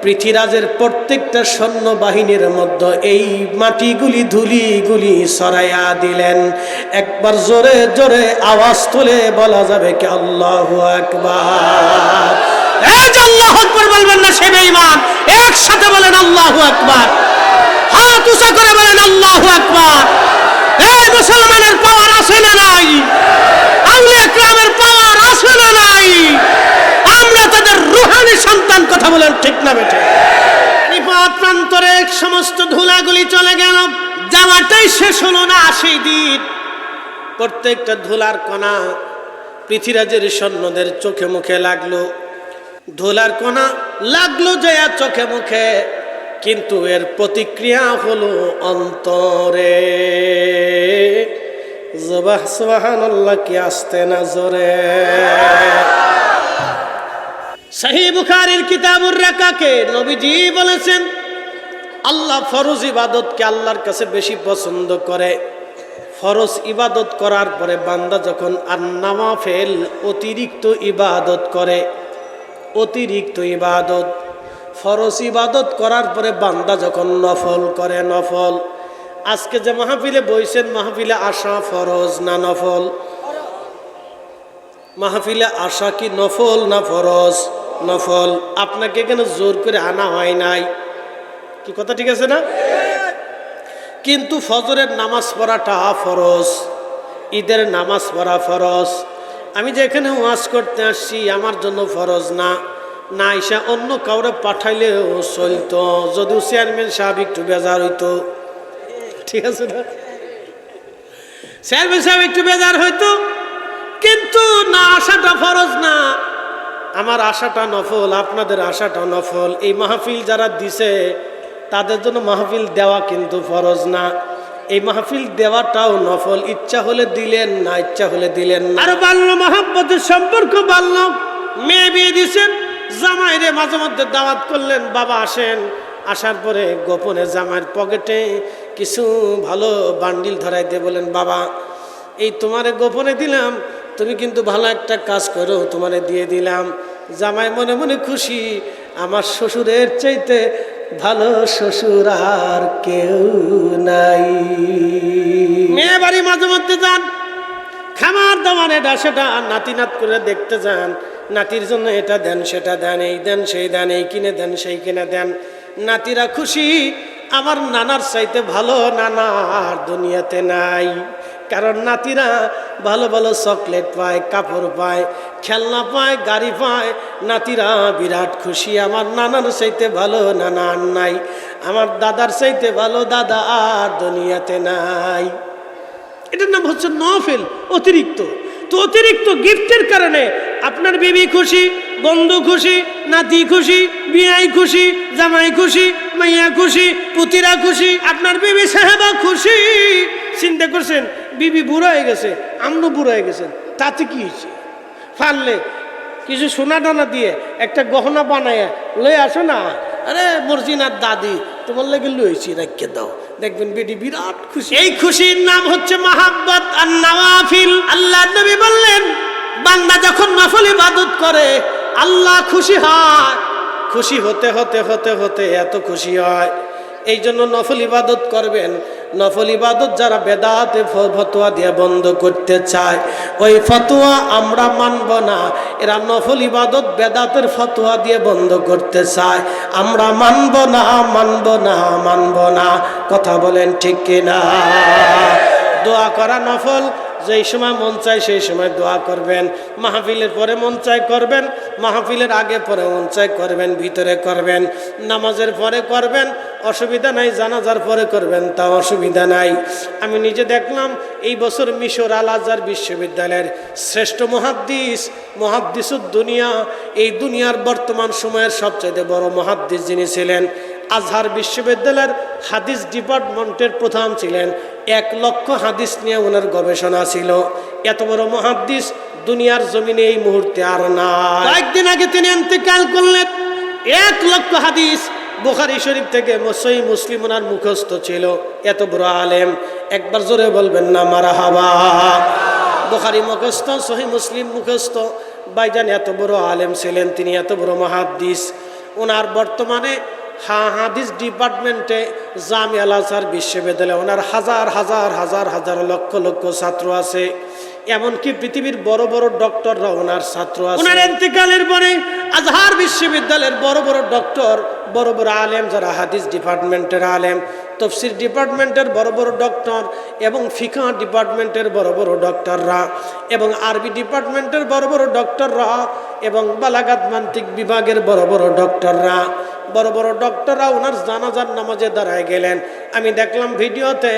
পৃথিবীরাজের প্রত্যেকটা সৈন্যবাহিনীর মধ্যে এই মাটিগুলি ধুলিগুলি সরাইয়া দিলেন। একবার জোরে জোরে আওয়াজ তুলে বলা যাবে কি আল্লাহু আকবার। এই যে আল্লাহু আকবার বলবেন না সে বেঈমান। একসাথে বলেন আল্লাহু আকবার। হাত উঁচা করে বলেন আল্লাহু আকবার। এই মুসলমানের পাওয়ার আছে না নাই? আউলিয়া কিরামের পাওয়ার আছে না নাই? আমরা তাদের রূহানি সন্তান। কথা বলেন ঠিক না বেঠে? পানিপথ প্রান্তরে সমস্ত ধুলাগুলি চলে গেল। যাওয়াটাই শেষ হলো না সেই দিন। প্রত্যেকটা ধুলার কণা পৃথিবীরাজের সৈন্যদের চোখে মুখে লাগলো। ধুলার কণা লাগলো যায় চোখে মুখে, কিন্তু এর প্রতিক্রিয়া হলো অন্তরে। সুবহানাল্লাহ, কি আসতে না জোরে। সহিহ বুখারীর কিতাবুর রাকাকে নবীজি বলেছেন আল্লাহ ফরজ ইবাদতকে আল্লাহর কাছে বেশি পছন্দ করে। ফরজ ইবাদত করার পরে বান্দা যখন আর নাওয়াফিল অতিরিক্ত ইবাদত করে, অতিরিক্ত ইবাদত, ফরজ ইবাদত করার পরে বান্দা যখন নফল করে, নফল। আজকে যে মাহফিলে বইছেন, মাহফিলে আসা ফরজ না নফল? মাহফিলে আসা কি নফল না ফরজ? নফল। আপনাকে এখানে জোর করে আনা হয় নাই, কি কথা ঠিক আছে না? কিন্তু ফজরের নামাজ পড়াটা ফরজ, ঈদের নামাজ পড়া ফরজ। আমি যে এখানে ওয়াজ করতে আসছি আমার জন্য ফরজ না, না আইসা অন্য কাউরে পাঠাইলেও চলতো, যদিও চেয়ারম্যান সাহেব একটু বেজার হইতো, ঠিক আছে না? চেয়ারম্যান সাহেব একটু বেজার হইতো, কিন্তু না আসাটা ফরজ না। আমার আশাটা নফল, আপনাদের আশাটা নফল। এই মাহফিল যারা দিছে তাদের জন্য মাহফিল দেওয়া কিন্তু ফরজ না, এই মাহফিল দেওয়াটাও নফল। ইচ্ছা হলে দিলেন, না ইচ্ছা হলে দিলেন না। আর বাড়লো মহব্বতের সম্পর্ক বাড়লো। মেয়ে বিয়ে দিছেন, জামাইরে মাঝে মধ্যে দাওয়াত করলেন, বাবা আসেন। আসার পরে গোপনে জামাইয়ের পকেটে কিছু ভালো বান্ডিল ধরাই দিয়ে বলেন, বাবা এই তোমারে গোপনে দিলাম, তুমি কিন্তু ভালো একটা কাজ করো, তোমারে দিয়ে দিলাম। জামাই মনে মনে খুশি, আমার শ্বশুরের চাইতে ভালো শ্বশুর আর কেউ নাই। মেয়ে বাড়ি মাঝে মধ্যে যান, খামার দাবার এটা সেটা নাতি নাত করে দেখতে যান, নাতির জন্য এটা দেন সেটা দেন, এই দেন সেই দেন, এই কিনে দেন সেই কিনে দেন। নাতিরা খুশি, আমার নানার চাইতে ভালো নানা আর দুনিয়াতে নাই। কারণ নাতিরা ভালো ভালো চকলেট পায়, কাপড় পায়, খেলনা পায়, গাড়ি পায়, নাতিরা বিরাট খুশি। আমার নানার চাইতে ভালো নানা আর নাই, আমার দাদার চাইতে ভালো দাদা আর দুনিয়াতে নাই। এটার নাম হচ্ছে নফল, অতিরিক্ত। তো অতিরিক্ত গিফটের কারণে আপনার বিবি খুশি, বন্ধু খুশি, নাতি খুশি, বিয়াই খুশি, জামাই খুশি, মাইয়া খুশি, পুতিরা খুশি, আপনার বিবি সাহেবা খুশি। চিন্তা করছেন বিবি বুড়ো হয়ে গেছে, আমনও বুড়ো হয়ে গেছেন, তাতে কি হয়েছে? পারলে কিছু সোনা টানা দিয়ে একটা গহনা বানায় লই আসো না। আরে মর্জিনার দাদি তোমার লেগে লইছি, রাখকে দাও, দেখবেন বেটি বিরাট খুশি। এই খুশির নাম হচ্ছে মাহাব্বত আর নওয়াফিল। আল্লাহ নবী বললেন, বান্দা যখন নফল ইবাদত করে আল্লাহ খুশি হয়। খুশি হতে হতে হতে হতে এত খুশি হয়, এই জন্য নফল ইবাদত করবেন। নফল ইবাদত যারা বেদাতে ফতোয়া দিয়ে বন্ধ করতে চায়, ওই ফতোয়া আমরা মানব না। এরা নফল ইবাদত বেদাতের ফতোয়া দিয়ে বন্ধ করতে চায়, আমরা মানব না, মানব না, মানব না। কথা বলেন ঠিক কিনা? দোয়া করা নফল, যেই সময় মন চায় সেই সময় দোয়া করবেন। মাহফিলের পরে মন চায় করবেন, মাহফিলের আগে পরে মন চায় করবেন, ভিতরে করবেন, নামাজের পরে করবেন, অসুবিধা নাই। জানাজার পরে করবেন, তাও অসুবিধা নাই। আমি নিজে দেখলাম এই বছর মিশর আল আজহার বিশ্ববিদ্যালয়ের শ্রেষ্ঠ মুহাদ্দিসুদ দুনিয়া, এই দুনিয়ার বর্তমান সময়ের সবচেয়ে বড় মুহাদ্দিস যিনি ছিলেন, আজহার বিশ্ববিদ্যালয়ের হাদিস ডিপার্টমেন্টের প্রধান ছিলেন। 1 লক্ষ হাদিস নিয়ে ওনার গবেষণা ছিল। এত বড় মুহাদ্দিস দুনিয়ার জমিনে এই মুহূর্তে আর না। কয়েকদিন আগে তিনি ইন্তেকাল করলেন। 1 লক্ষ হাদিস বুখারী শরীফ থেকে সহিহ মুসলিম ওনার মুখস্থ ছিল। এত বড় আলেম, একবার জোরে বলবেন না মারহাবা। বুখারী মুখস্থ, সহিহ মুসলিম মুখস্থ। ভাইজান এত বড় আলেম ছিলেন, তিনি এত বড় মুহাদ্দিস। ওনার বর্তমানে হাদিস ডিপার্টমেন্টে জামিয়া আল আজহার বিশ্ববিদ্যালয়ে ওনার হাজার হাজার হাজার হাজার লক্ষ লক্ষ ছাত্র আছে। এমনকি পৃথিবীর বড় বড় ডক্টররা ওনার ছাত্র আছে। ওনার ইন্তেকালের পরে আজহার বিশ্ববিদ্যালয়ের বড় বড় ডক্টর, বড় বড় আলেম, যারা হাদিস ডিপার্টমেন্টের আলেম, তফসির ডিপার্টমেন্টের বড় বড় ডক্টর, এবং ফিকহ ডিপার্টমেন্টের বড় বড় ডক্টররা, এবং আরবি ডিপার্টমেন্টের বড় বড় ডক্টররা, এবং বালাগাত মান্তিক বিভাগের বড় বড় ডক্টররা, ওনার জানাজার নামাজে দাঁড়ায় গেলেন। আমি দেখলাম ভিডিওতে,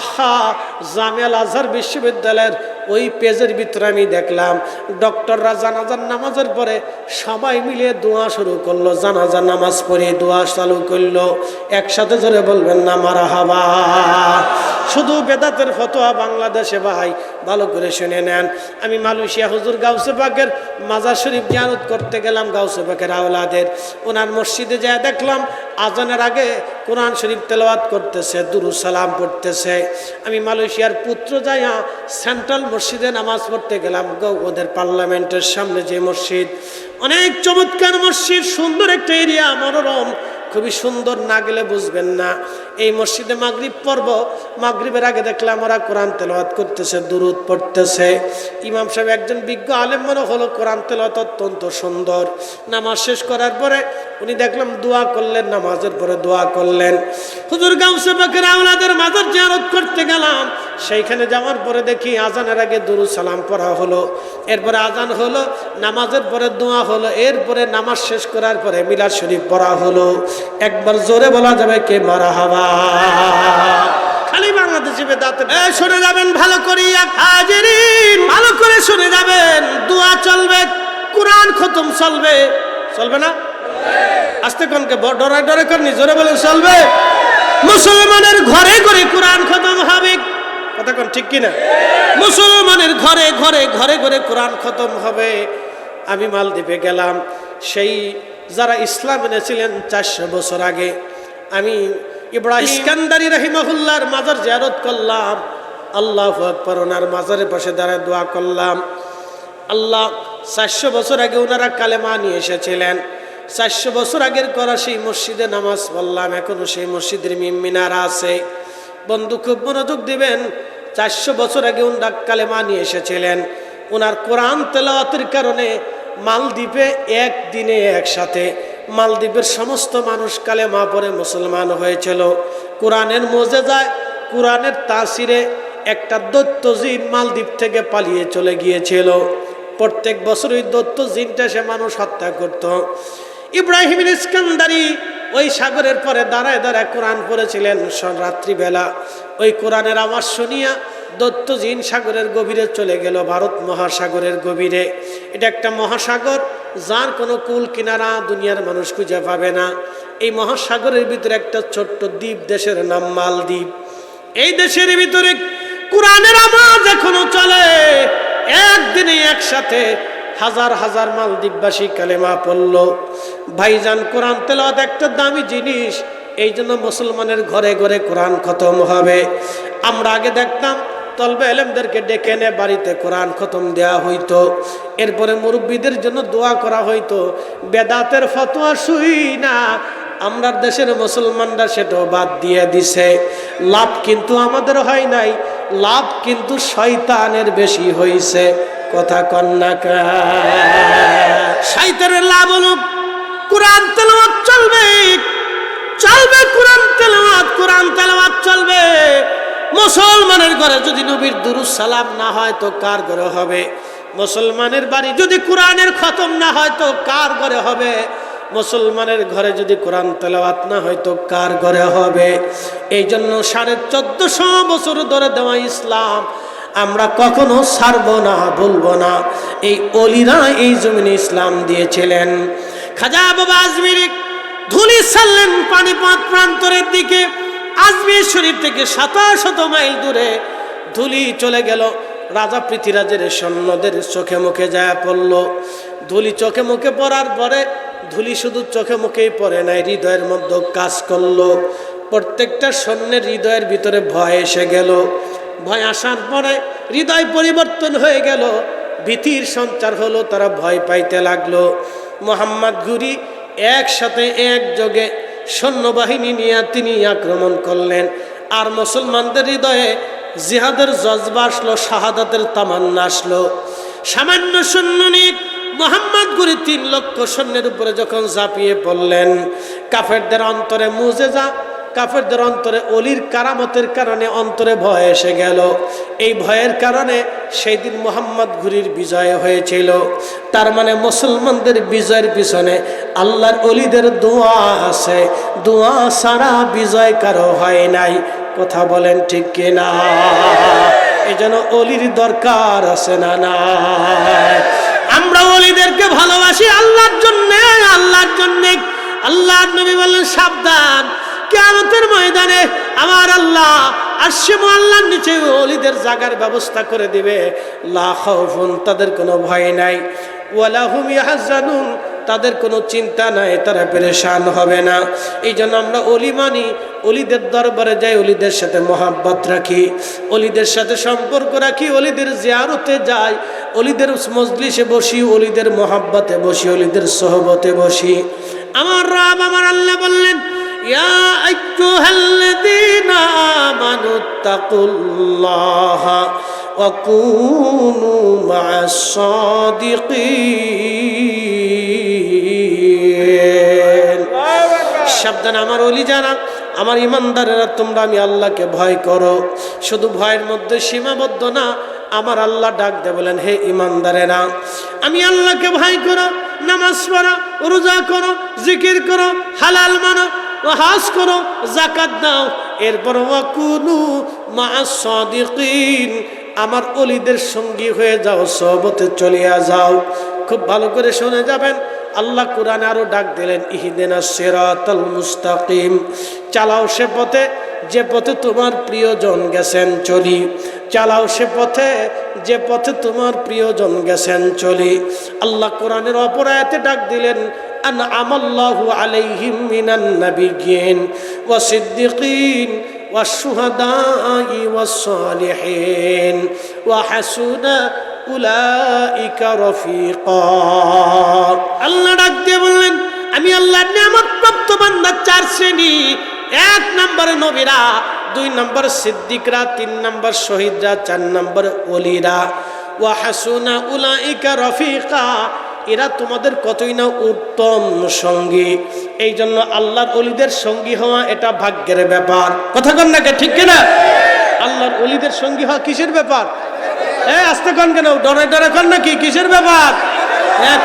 আহা, জামিয়া আল আজহার বিশ্ববিদ্যালয়ের ওই পেজের ভিতরে আমি দেখলাম ডক্টররা জানাজার নামাজের পরে সবাই মিলে দোয়া শুরু করলো, জানাজার নামাজ পড়ে দোয়া চালু করলো। একসাথে জোরে বলবেন না মারহাবা। শুধু বেদাতের ফতোয়া বাংলাদেশে ভাই ভালো করে শুনে নেন। আমি মালয়েশিয়া হুজুর গাউসে পাকের মাজার শরীফ জিয়ারত করতে গেলাম, গাউসে পাকের আওলাদের। ওনার মসজিদে যায় দেখলাম আজানের আগে কোরআন শরীফ তেলাওয়াত করতেছে, দুরূদ সালাম পড়তেছে। আমি মালয়েশিয়ার পুত্র যাইয়া সেন্ট্রাল মসজিদে নামাজ পড়তে গেলাম, ওদের পার্লামেন্টের সামনে যে মসজিদ, অনেক চমৎকার মসজিদ, সুন্দর একটা এরিয়া, মনোরম, খুবই সুন্দর। না গেলে বুঝবেন না। এই মসজিদে মাগরিব পর্ব, মাগরিবের আগে দেখলাম ওরা কোরআন তেলাওয়াত করতেছে, দুরূদ পড়তেছে। ইমাম সাহেব একজন বিজ্ঞ আলেম মনে হলো, কোরআন তেলাওয়াত অত্যন্ত সুন্দর। নামাজ শেষ করার পরে উনি দেখলাম দোয়া করলেন, নামাজের পরে দোয়া করলেন। হুজুর গাউসে পাকের আওলাদের মাজার জিয়ারত করতে গেলাম, সেইখানে যাওয়ার পরে দেখি আজানের আগে দুরূদ সালাম পড়া হলো, এরপরে আজান হলো, নামাজের পরে দোয়া হলো, এরপরে নামাজ শেষ করার পরে মিলাদ শরীফ পড়া হলো। একবার জোরে বলা যাবে কে মারহাবা? খালি বাংলাদেশি বেদাত। শুনে যাবেন ভালো করিয়া হাজিরিন, ভালো করে শুনে যাবেন। দোয়া চলবে, কোরআন খতম চলবে, চলবে না? আস্তে কোনকে ডরে ডরে করনি, জোরে বলেন চলবে। মুসলমানের ঘরে ঘরে কোরআন খতম হবে, কথা কোন ঠিক কিনা? মুসলমানের ঘরে ঘরে ঘরে ঘরে কোরআন খতম হবে। আমি মালদ্বীপে গেলাম, সেই যারা ইসলাম এনেছিলেন 400 বছর আগে, আমি ইব্রাহিম ইস্কান্দারি রাহিমাহুল্লাহর মাজার জিয়ারত করলাম। আল্লাহু আকবার, ওনার মাজারের পাশে দাঁড়ায় দোয়া করলাম। আল্লাহ, 400 বছর আগে ওনারা কালেমা নিয়ে এসেছিলেন। 400 বছর আগের করা সেই মসজিদে নামাজ পড়লাম, এখনো সেই মসজিদের মিনারা আছে। বন্ধু খুব মনোযোগ দিবেন, 400 বছর আগে ওনারা কালেমা নিয়ে এসেছিলেন। ওনার কোরআন তেলাওয়াতের কারণে মালদ্বীপে একদিনে একসাথে মালদ্বীপের সমস্ত মানুষ কালেমা পড়ে মুসলমান হয়েছিল। কোরআনের মুজিজায়, কোরআনের তাসিরে একটা দৈত্য জিন মালদ্বীপ থেকে পালিয়ে চলে গিয়েছিল। প্রত্যেক বছর ওই দৈত্য জিনটা সে মানুষ হত্যা করত। ইব্রাহিম ইস্কান্দারি ওই সাগরের পরে দাঁড়ায় দাঁড়ায় কোরআন পড়েছিলেন রাত্রিবেলা। ওই কোরআনের আওয়াজ শুনিয়া দৈত্য জিন সাগরের গভীরে চলে গেল, ভারত মহাসাগরের গভীরে। এটা একটা মহাসাগর যার কোনো কুল কিনারা দুনিয়ার মানুষ খুঁজে পাবে না। এই মহাসাগরের ভিতরে একটা ছোট্ট দ্বীপ, দেশের নাম মালদ্বীপ। এই দেশের ভিতরে কোরআনের আওয়াজ এখনো চলে। একদিনে একসাথে হাজার হাজার মালদ্বীপবাসী কালেমা পড়ল। ভাইজান, কোরআন তেলাওয়াত একটা দামি জিনিস, এই জন্য মুসলমানের ঘরে ঘরে কোরআন খতম হবে। আমরা আগে দেখতাম তলবে এলেমদেরকে ডেকে এনে বাড়িতে কোরআন খতম দেওয়া হইতো, এরপরে মুরব্বীদের জন্য দোয়া করা হইতো। বেদাতের ফতোয়া শুই না আমরা দেশের মুসলমানরা সেটাও বাদ দিয়ে দিছে। লাভ কিন্তু আমাদের হয় নাই, লাভ কিন্তু শয়তানের বেশি হইছে। কথা কন্যা শয়তানের লাভ হলো কোরআন তেলাওয়াত চলবে, চলবে কোরআন তেলাওয়াত, কোরআন তেলাওয়াত চলবে। মুসলমানের ঘরে যদি নবীর দুরূদ সালাম না হয় তো কার ঘরে হবে? মুসলমানের বাড়ি যদি কোরআনের খতম না হয় তো কার ঘরে হবে? মুসলমানের ঘরে যদি কোরআন তেলাওয়াত না হয় তো কার ঘরে হবে? এই জন্য 1450 বছর ধরে দেওয়া ইসলাম আমরা কখনো ছাড়বো না, বলবো না। এই অলিরা এই জমিনে ইসলাম দিয়েছিলেন। খাজা বাবা আজমিরি ধুলি ছাড়লেন পানিপথ প্রান্তরের দিকে। আজমির শরীফ থেকে শত মাইল দূরে ধুলি চলে গেল। রাজা পৃথ্বীরাজের সৈন্যদের চোখে মুখে যায় পড়ল। ধুলি চোখে মুখে পড়ার পরে ধুলি শুধু চোখে মুখেই পড়ে নাই, হৃদয়ের মধ্যে কাজ করলো। প্রত্যেকটা সৈন্যের হৃদয়ের ভিতরে ভয় এসে গেল। ভয় আসার পরে হৃদয় পরিবর্তন হয়ে গেল, ভীতির সঞ্চার হলো, তারা ভয় পাইতে লাগলো। মোহাম্মদ ঘুরি একসাথে একযোগে সৈন্যবাহিনী নিয়ে তিনি আক্রমণ করলেন। আর মুসলমানদের হৃদয়ে জিহাদের জজবা আসলো, শাহাদাতের তামান্না আসলো। সামান্য সৈন্য নিয়ে মোহাম্মদ ঘুরি 3 লক্ষ সৈন্যের উপরে যখন ঝাঁপিয়ে পড়লেন, কাফেরদের অন্তরে মুজিজা, কাফেরদের অন্তরে অলির কারামতের কারণে অন্তরে ভয় এসে গেল। এই ভয়ের কারণে সেই দিন মোহাম্মদ ঘুরির বিজয় হয়েছিল। তার মানে মুসলমানদের বিজয়ের পিছনে আল্লাহর অলিদের দোয়া আছে, দোয়া ছাড়া বিজয় কারো হয় নাই। কথা বলেন ঠিক কিনা? এই জন্য অলির দরকার আছে না? না, আমরা অলিদেরকে ভালোবাসি আল্লাহর জন্য, আল্লাহর জন্য। আল্লাহর নবী বললেন সাবধান, কিয়ামতের ময়দানে আমার আল্লাহ আরশে মুআল্লার নিচে ওলিদের জায়গার ব্যবস্থা করে দিবে। লা খাউফুন, তাদের কোনো ভয় নাই, ওয়ালা হুম ইয়াহজানুন, তাদের কোনো চিন্তা নাই, তারা পেরেশান হবে না। এই জন্য আমরা অলি মানি, অলিদের দরবারে যাই, অলিদের সাথে মহাব্বত রাখি, অলিদের সাথে সম্পর্ক রাখি, অলিদের জিয়ারতে যাই, অলিদের মজলিসে বসি, অলিদের মহাব্বতে বসি, অলিদের সোহবতে বসি। আমার রব আমার আল্লাহ বললেন, ইয়া আইয়ুহাল্লাযীনা আমানুত্তাকুল্লাহা ওয়া কুনু মা'আস সাদিকিন। সাবধান আমার ওলি যারা, আমার ইমানদারেরা, তোমরা আমি আল্লাহকে ভয় করো। শুধু ভয়ের মধ্যে সীমাবদ্ধ না, আমার আল্লাহ ডাক দে বলেন, হে ইমানদারেরা আমি আল্লাহকে ভয় করো, নামাজ পড়ো, রোজা করো, জিকির করো, হালাল মানো, হজ করো, যাকাত দাও, এরপর ওয়াকুনু মা'আস সাদিকিন, আমার ওলিদের সঙ্গী হয়ে যাও, সহবতে চলিয়া যাও। খুব ভালো করে শুনে যাবেন। আল্লাহ কোরআনে আরো ডাক দিলেন, ইহদিনাস সিরাতাল মুস্তাকিম, চালাও সে পথে যে পথে তোমার প্রিয়জন গেছেন চলি, চালাও সে পথে যে পথে তোমার প্রিয়জন গেছেন চলি। আল্লাহ কোরআনের অপর আয়াতে ডাক দিলেন, আনআমাল্লাহু আলাইহিম মিনান নাবিয়্যিন ওয়া সিদ্দিকিন ওয়া শুহাদাই ওয়াস সালিহিন ওয়া হাসুনা উলাইকা রফিকা। আল্লাহ ডাক দিয়ে বললেন, আমি আল্লাহর নিয়ামত প্রাপ্ত বান্দা 4 শ্রেণী। 1 নম্বরে নবীরা, 2 নম্বরে সিদ্দিকরা, 3 নম্বর শহীদরা, 4 নম্বরে ওলিরা। ওয়া হাসুনা উলাইকা রফিকা, এরা তোমাদের কতই না উত্তম সঙ্গী। এই জন্য আল্লাহর ওলিদের সঙ্গী হওয়া এটা ভাগ্যের ব্যাপার। কথা কন না, ঠিক কিনা? আল্লাহর ওলিদের সঙ্গী হওয়া কিসের ব্যাপার? আস্তে কন কেন, ডরে ডরে কন নাকি? কিসের ব্যাপার?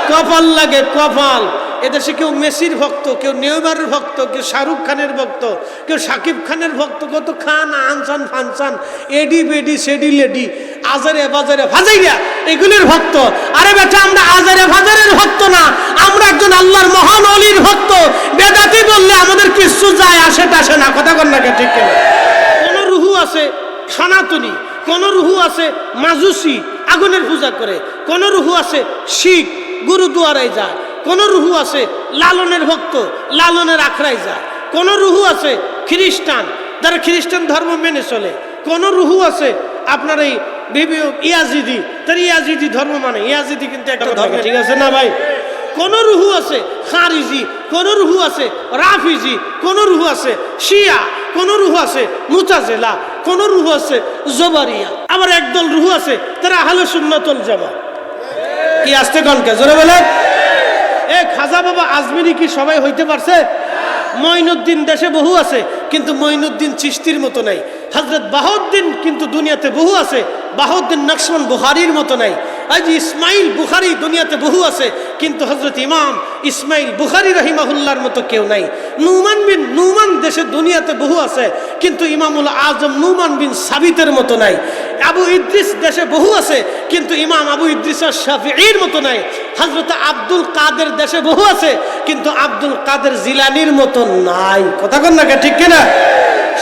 কপাল লাগে, কপাল। এদেশে কেউ মেসির ভক্ত, কেউ নেইমারের ভক্ত, কেউ শাহরুখ খানের ভক্ত, কেউ সাকিব খানের ভক্ত, কত খান আনসান ফানসান, এডি বেডি সেডি লেডি, আজারে বাজারে ভাজাইরা এগুলির ভক্ত। আরে বেটা, আমরা আজারে বাজারের ভক্ত না, আমরা একজন আল্লাহর মহান ওলির ভক্ত। বেদাতি বললে আমাদের কিছু যায় আসে টাসে না। কথা কন না, ঠিক কিনা? কোন রুহু আছে সনাতনী, কোন রুহু আছে মাজুসি, আগুনের পূজা করে, কোন রুহু আছে শিখ, গুরুদুয়ারায় যায়, কোন রুহু আছে লালনের ভক্ত, লালনের আখড়ায় যায়, কোন রুহু আছে খ্রিস্টান, যারা খ্রিস্টান ধর্ম মেনে চলে, কোন রুহু আছে আপনার এই ইয়াজিদি, তার ইয়াজিদি ধর্ম মানে, ইয়াজিদি কিন্তু একটা ধর্ম, ঠিক আছে না ভাই? কোন রুহু আছে খারিজি, কোন রুহু আছে রাফিজি, কোন রুহু আছে শিয়া, কোন রুহু আছে মুতাজিলা, কোন রুহু আছে জবারিয়া। আবার একদল রুহু আছে তারা আহলে সুন্নাত ওয়াল জামাত। কি আসতে কনকে জোরে বলে? খাজা বাবা আজমিরি কি সবাই হইতে পারছে? মঈনুদ্দিন দেশে বহু আছে, কিন্তু মঈনুদ্দিন চিশতির মতো নাই। হযরত বাহাউদ্দিন কিন্তু দুনিয়াতে বহু আছে, বাহাউদ্দিন নকশবন্দ বুখারীর মতো নাই। আজ ইসমাইল বুখারী দুনিয়াতে বহু আছে, কিন্তু হযরত ইমাম ইসমাইল বুখারী রাহিমাহুল্লাহর মতো কেউ নাই। নুমান বিন নুমান দেশে দুনিয়াতে বহু আছে, কিন্তু ইমামুল আজম নুমান বিন সাবিতের মতো নাই। আবু ইদ্রিস দেশে বহু আছে, কিন্তু ইমাম আবু ইদ্রিস শাফিঈর মতো নাই। হযরত আব্দুল কাদের দেশে বহু আছে, কিন্তু আব্দুল কাদের জিলানির মতো নাই। কথা কন না, ঠিক কিনা?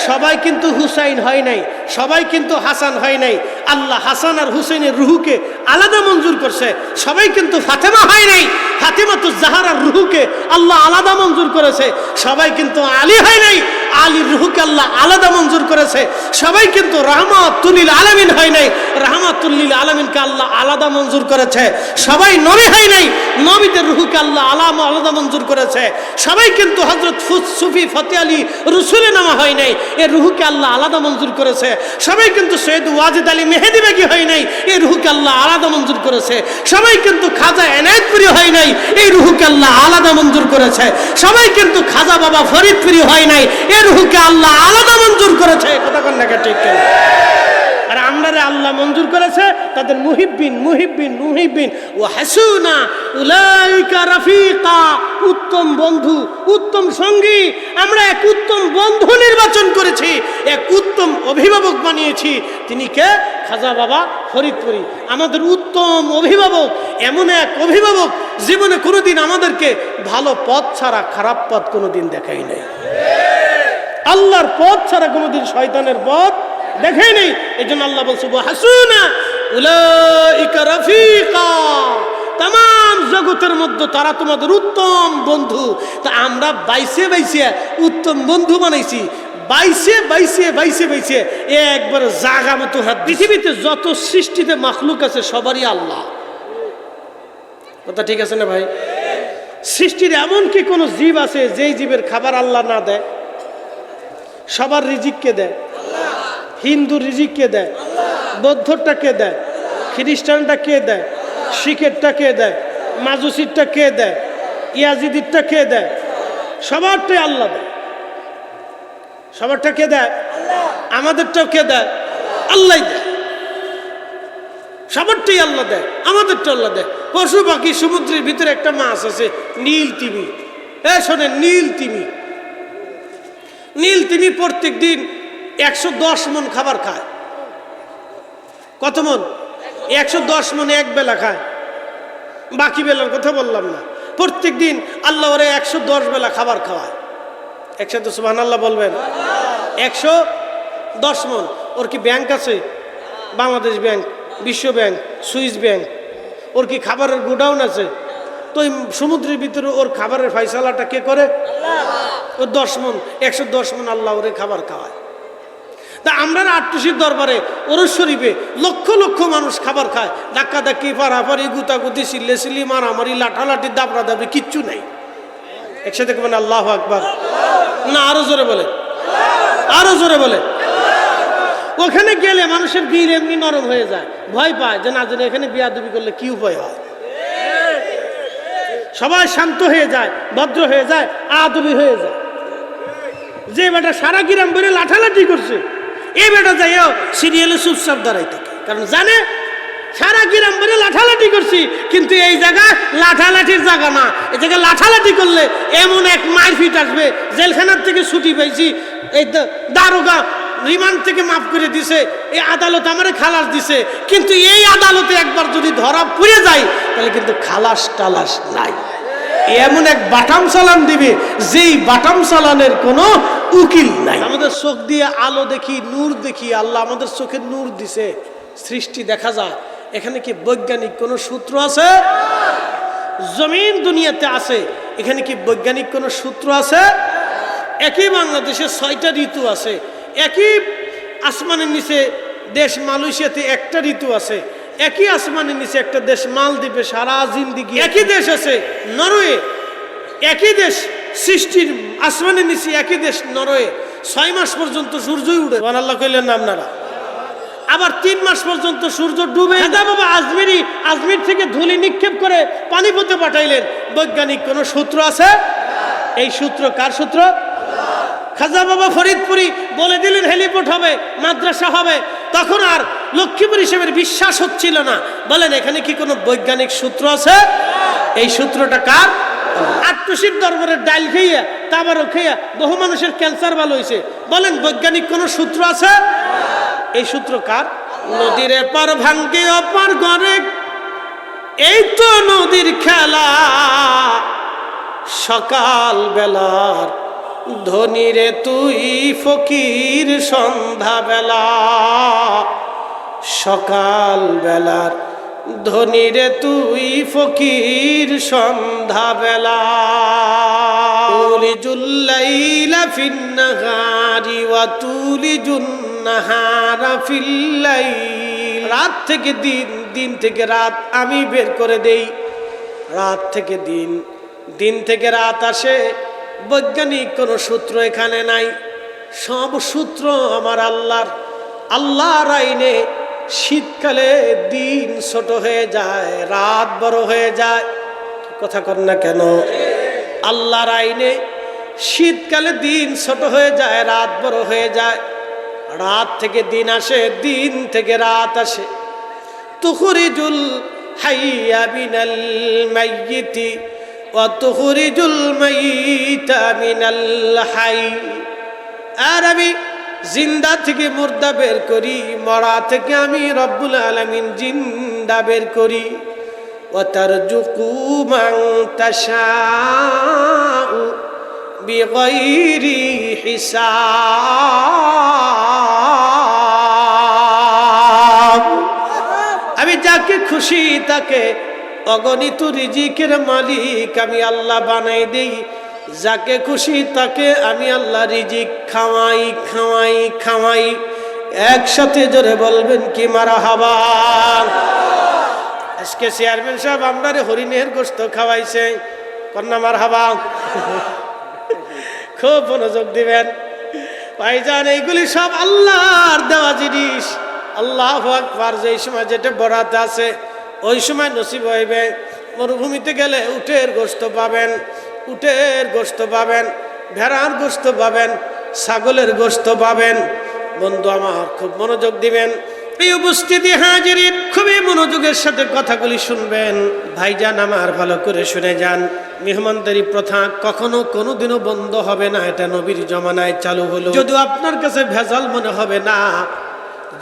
সবাই কিন্তু হুসাইন হয় নাই, সবাই কিন্তু হাসান হয় নাই। আল্লাহ হাসান আর হুসাইনের রুহুকে আলাদা মঞ্জুর করছে। সবাই কিন্তু ফাতেমা হয় নাই, ফাতেমাতুজ জাহরার রুহুকে আল্লাহ আলাদা মঞ্জুর করেছে। সবাই কিন্তু আলী হয় নাই, আলীর রুহুকে আল্লাহ আলাদা মঞ্জুর করেছে। সবাই কিন্তু রাহমাতুল লিল আলামিন হয় নাই, রাহমাতুল লিল আলামিনকে আল্লাহ আলাদা মঞ্জুর করেছে। সবাই নবী হয় নাই, নবীদের রুহুকে আল্লাহ আলাদা মঞ্জুর করেছে। সবাই কিন্তু হযরত সুফি ফতে আলী রসুলের নামা হয় নাই, এর রুহুকে আল্লাহ আলাদা মঞ্জুর করেছে। সবাই কিন্তু সৈয়দ ওয়াজিদ আলী মেহেদি বেগি হয় নাই, এই রুহুকে আল্লাহ আলাদা মঞ্জুর করেছে। সবাই কিন্তু খাজা এনায়েতপুরি হয় নাই, এই রুহুকে আল্লাহ আলাদা মঞ্জুর করেছে। সবাই কিন্তু খাজা বাবা ফরিদপুরি হয় নাই, এই রুহুকে আল্লাহ আলাদা মঞ্জুর করেছে। কথা কন না, ঠিক কিনা? আর আমরা আল্লাহ মঞ্জুর করেছে তাদের মুহিব্বিন মুহিব্বিন মুহিব্বিন ও হাসুনা উলাইকা রাফিকা, উত্তম বন্ধু, উত্তম সঙ্গী। আমরা এক উত্তম বন্ধু নির্বাচন করেছি, এক উত্তম অভিভাবক বানিয়েছি। তিনি কে? খাজা বাবা ফরিদপুরি, আমাদের উত্তম অভিভাবক। এমন এক অভিভাবক জীবনে কোনোদিন আমাদেরকে ভালো পথ ছাড়া খারাপ পথ কোনোদিন দেখাই নাই। আল্লাহর পথ ছাড়া কোনোদিন শয়তানের পথ দেখেই নেই। এই জন্য আল্লাহ বলছে হাসুনা উলাইকা রাফিকা, তাম জগতের মধ্যে তারা তোমাদের উত্তম বন্ধু। তা আমরা বাইসে বাইসে উত্তম বন্ধু বানাইছি, বাইসে বাইসে বাইসে বাইসে একবার জাগা মতো হাত। পৃথিবীতে যত সৃষ্টিতে মাখলুক আছে সবারই আল্লাহ। কথা ঠিক আছে না ভাই? সৃষ্টির এমন কি কোনো জীব আছে যেই জীবের খাবার আল্লাহ না দেয়? সবার রিজিক কে দেয়? হিন্দু রিজিক কে দেয়? বৌদ্ধটা কে দেয়? খ্রিস্টানটা কে দেয়? শিখেরটা কে দেয়? মাজুসিরটা কে দেয়? ইয়াজিদিরটা কে দেয়? সবারটাই আল্লাহ দেয়। সবারটা কে দেয়? আমাদেরটাও কে দেয়? আল্লাহ দেয়। সবারটাই আল্লাহ দেয়, আমাদেরটা আল্লাহ দেয়। পশু পাখি, সমুদ্রের ভিতরে একটা মাছ আছে নীল তিমি। শোনেন, নীল তিমি, নীল তিমি প্রত্যেক দিন 110 মন খাবার খায়। কত মন? 110 মন এক বেলা খায়, বাকি বেলার কথা বললাম না। প্রত্যেক দিন আল্লাহ ওরে 110 বেলা খাবার খাওয়ায়। একসাথে সুবহানাল্লাহ বলবেন। 110 মন। ওর কি ব্যাংক আছে? বাংলাদেশ ব্যাংক, বিশ্ব ব্যাংক, সুইস ব্যাংক। ওর কি খাবারের গোডাউন আছে? তো এই সমুদ্রের ভিতরে ওর খাবারের ফয়সালাটা কে করে? ও 10 মন, 110 মন আল্লাহ ওরে খাবার খাওয়ায়। তা আমরা আটটুসির দরবারে ওরস শরীফে লক্ষ লক্ষ মানুষ খাবার খায়, ধাক্কা ধাক্কি, পারাপারি, গুতাগুতি, সিল্লে সিল্লি, মারামারি, লাঠালাঠি, দাবড়া দাবি, কিচ্ছু নাই। একসাথে বলেন আল্লাহু আকবার। না, আরো জোরে বলে, আরো জোরে বলে। ওখানে গেলে মানুষের দিল এমনি নরম হয়ে যায়, ভয় পায় যে না জানি এখানে বিয়াদবি করলে কি উপায় হয়। সবাই শান্ত হয়ে যায়, ভদ্র হয়ে যায়, আদবি হয়ে যায়। যে বেটা সারা গ্রাম বেড়ে লাঠালাঠি করছে, এই বেটা যাইও সিরিয়ালে চুপচাপ দাঁড়াই থাকে, কারণ জানে সারা গ্রাম বেড়ে লাঠালাঠি করছি, কিন্তু এই জায়গায় লাঠালাঠির জায়গা না। এই জায়গায় লাঠালাঠি করলে এমন এক মারপিট আসবে, জেলখানার থেকে ছুটি পাইছি, এই দারোগা রিমান্ড থেকে মাফ করে দিছে, এই আদালত আমারে খালাস দিছে, কিন্তু এই আদালতে একবার যদি ধরা পড়ে যায় তাহলে কিন্তু খালাস টালাস নাই। এমন এক বাটাম চালান দিবে যেই বাটাম চালানের কোনো উকিল নাই। আমাদের চোখ দিয়ে আলো দেখি, নূর দেখি, আল্লাহ আমাদের চোখে নূর দিছে, সৃষ্টি দেখা যায়। এখানে কি বৈজ্ঞানিক কোনো সূত্র আছে? জমিন দুনিয়াতে আছে, এখানে কি বৈজ্ঞানিক কোনো সূত্র আছে? একই বাংলাদেশে 6টা ঋতু আছে, একই আসমানের নিচে দেশ মালয়েশিয়াতে একটা ঋতু আছে, একই আসমানের নিচে একটা দেশ মালদ্বীপে সারা জিন্দিগি, একই দেশ আছে নরওয়ে, একই দেশ সৃষ্টির আসমানের নিচে একই দেশ নরওয়ে, 6 মাস পর্যন্ত সূর্যই উঠে, আল্লাহ কইলেন না আপনারা। আবার 3 মাস পর্যন্ত সূর্য ডুবে। খাজা বাবা আজমির থেকে ধুলি নিক্ষেপ করে পানিপথে পাঠাইলেন। বৈজ্ঞানিক কোন সূত্র আছে? এই সূত্র কার সূত্র? খাজা বাবা ফরিদপুরি বলে দিলেন হেলিপোর্ট হবে, মাদ্রাসা হবে। তখন আর লক্ষ্মীপুর হিসেবে বিশ্বাস হচ্ছিল না। বলেন এখানে কি কোনো বৈজ্ঞানিক সূত্র আছে? এই সূত্রটা কার? আটটুসির দরবারের ডাইল খেয়ে, তাবারও খেয়ে বহু মানুষের ক্যান্সার ভালো হয়েছে। বলেন বৈজ্ঞানিক কোনো সূত্র আছে? এই সূত্র কার? নদীর পার ভাঙ্গে অপার গড়ে, এই তো নদীর খেলা। সকাল বেলার ধনী রে তুই ফকির সন্ধ্যা বেলা। সকাল বেলার ধনী রে তুই ফকির সন্ধ্যা বেলা। তুলিজুল লাইলা ফিন নাহারি ওয়া তুলিজুন নাহারা ফিল লাইল। রাত থেকে দিন, দিন থেকে রাত আমি বের করে দেই। রাত থেকে দিন, দিন থেকে রাত আসে। বৈজ্ঞানিক কোনো সূত্র এখানে নাই, সব সূত্র আমার আল্লাহর। আল্লাহর আইনে শীতকালে দিন ছোট হয়ে যায়, রাত বড় হয়ে যায়। কথা কর না কেন? আল্লাহর আইনে শীতকালে দিন ছোট হয়ে যায়, রাত বড় হয়ে যায়। রাত থেকে দিন আসে, দিন থেকে রাত আসে। তুখরিজুল হাইয়া মিনাল মাইয়িতি ওয়া তুখরিজুল মাইয়িতা মিনাল হাই। আর আমি জিন্দা থেকে মুর্দা বের করি, মরা থেকে আমি রব্বুল আলামিন জিন্দা বের করি। ওয়া তারজুকু মান তাশাউ বিগাইরি হিসাব। আমি যাকে খুশি তাকে অগণিত রিজিকের মালিক আমি আল্লাহ বানাই দেই। যাকে খুশি তাকে আমি আল্লাহ রিজিক খাওয়াই খাওয়াই খাওয়াই। একসাথে জোরে বলবেন কি মারহাবা। আজকে চেয়ারম্যান সাহেব আপনারে হরিণের গোশত খাওয়াইছে, কন্যা মারহাবা। খুব মনোযোগ দিবেন ভাইজান, এইগুলি সব আল্লাহর দেওয়া জিনিস। আল্লাহু আকবার। যেই সময় যেটা বরাতে আছে ওই সময় নসিব হইবে। মরুভূমিতে গেলে উটের গোশত পাবেন, উটের গোশত পাবেন, ভেড়ার গোশত পাবেন, ছাগলের গোশত পাবেন। বন্ধু আমার খুব মনোযোগ দিবেন। এই উপস্থিতি হাজিরিন খুবই মনোযোগের সাথে কথাগুলি শুনবেন। ভাইজান আমার ভালো করে শুনে যান। মেহমানদারি প্রথা কখনো কোনোদিনও বন্ধ হবে না, এটা নবীর জমানায় চালু হলো। যদিও আপনার কাছে ভেজাল মনে হবে না,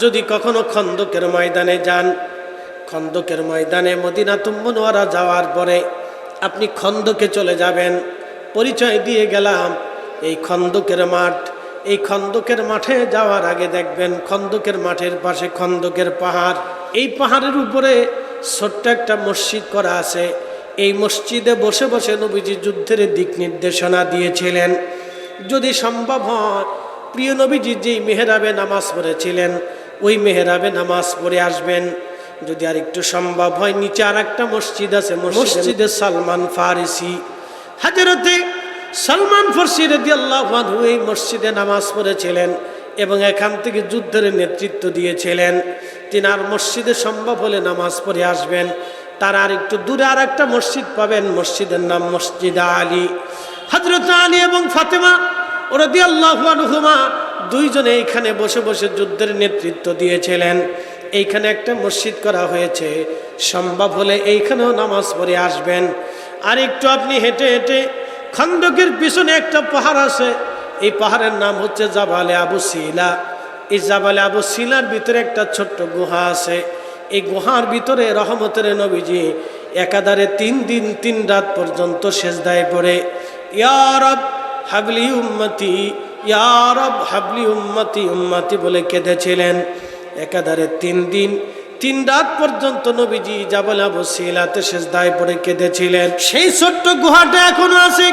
যদি কখনো খন্দকের ময়দানে যান, খন্দকের ময়দানে মদিনাতুল মুনওয়ারা যাওয়ার পরে আপনি খন্দকে চলে যাবেন। পরিচয় দিয়ে গেলাম এই খন্দকের মাঠ। এই খন্দকের মাঠে যাওয়ার আগে দেখবেন খন্দকের মাঠের পাশে খন্দকের পাহাড়। এই পাহাড়ের উপরে ছোট্ট একটা মসজিদ করা আছে। এই মসজিদে বসে বসে নবীজি যুদ্ধের দিক নির্দেশনা দিয়েছিলেন। যদি সম্ভব হয় প্রিয় নবীজি যেই মেহরাবে নামাজ পড়েছিলেন ওই মেহরাবে নামাজ পড়ে আসবেন। যদি আর একটু সম্ভব হয় নিচে আর একটা মসজিদ আছে, মসজিদে সালমান ফারিসি। হযরতে সালমান ফারসি রাদিয়াল্লাহু আনহু এই মসজিদে নামাজ পড়েছিলেন এবং এখান থেকে যুদ্ধের নেতৃত্ব দিয়েছিলেন। তিনি আর মসজিদে সম্ভব হলে নামাজ পড়ে আসবেন। তার আর একটু দূরে আর একটা মসজিদ পাবেন, মসজিদের নাম মসজিদ আলী। হযরত আলী এবং ফাতেমা রাদিয়াল্লাহু আনহুমা দুইজনে এইখানে বসে বসে যুদ্ধের নেতৃত্ব দিয়েছিলেন। এইখানে একটা মসজিদ করা হয়েছে, সম্ভব হলে এইখানেও নামাজ পড়ে আসবেন। আর একটু আপনি হেঁটে হেঁটে খন্দকের পিছনে একটা পাহাড় আছে, এই পাহাড়ের নাম হচ্ছে জাবালে আবু সিলা। এই জাবালে আবু সিলার ভিতরে একটা ছোট্ট গুহা আছে। এই গুহার ভিতরে রহমতের নবীজি একাধারে 3 দিন 3 রাত পর্যন্ত সেজদায় পড়ে ইয়া রব হাবলি উম্মতি, ইয়া রব হাবলি উম্মতি উম্মতি বলে কেঁদেছিলেন। একাধারে 3 দিন 3 রাত পর্যন্ত নবীজি জাবাল আবু সিলাতে সেজদায় পড়ে কেঁদেছিলেন। সেই ছোট্ট গুহাটা এখনো আছে।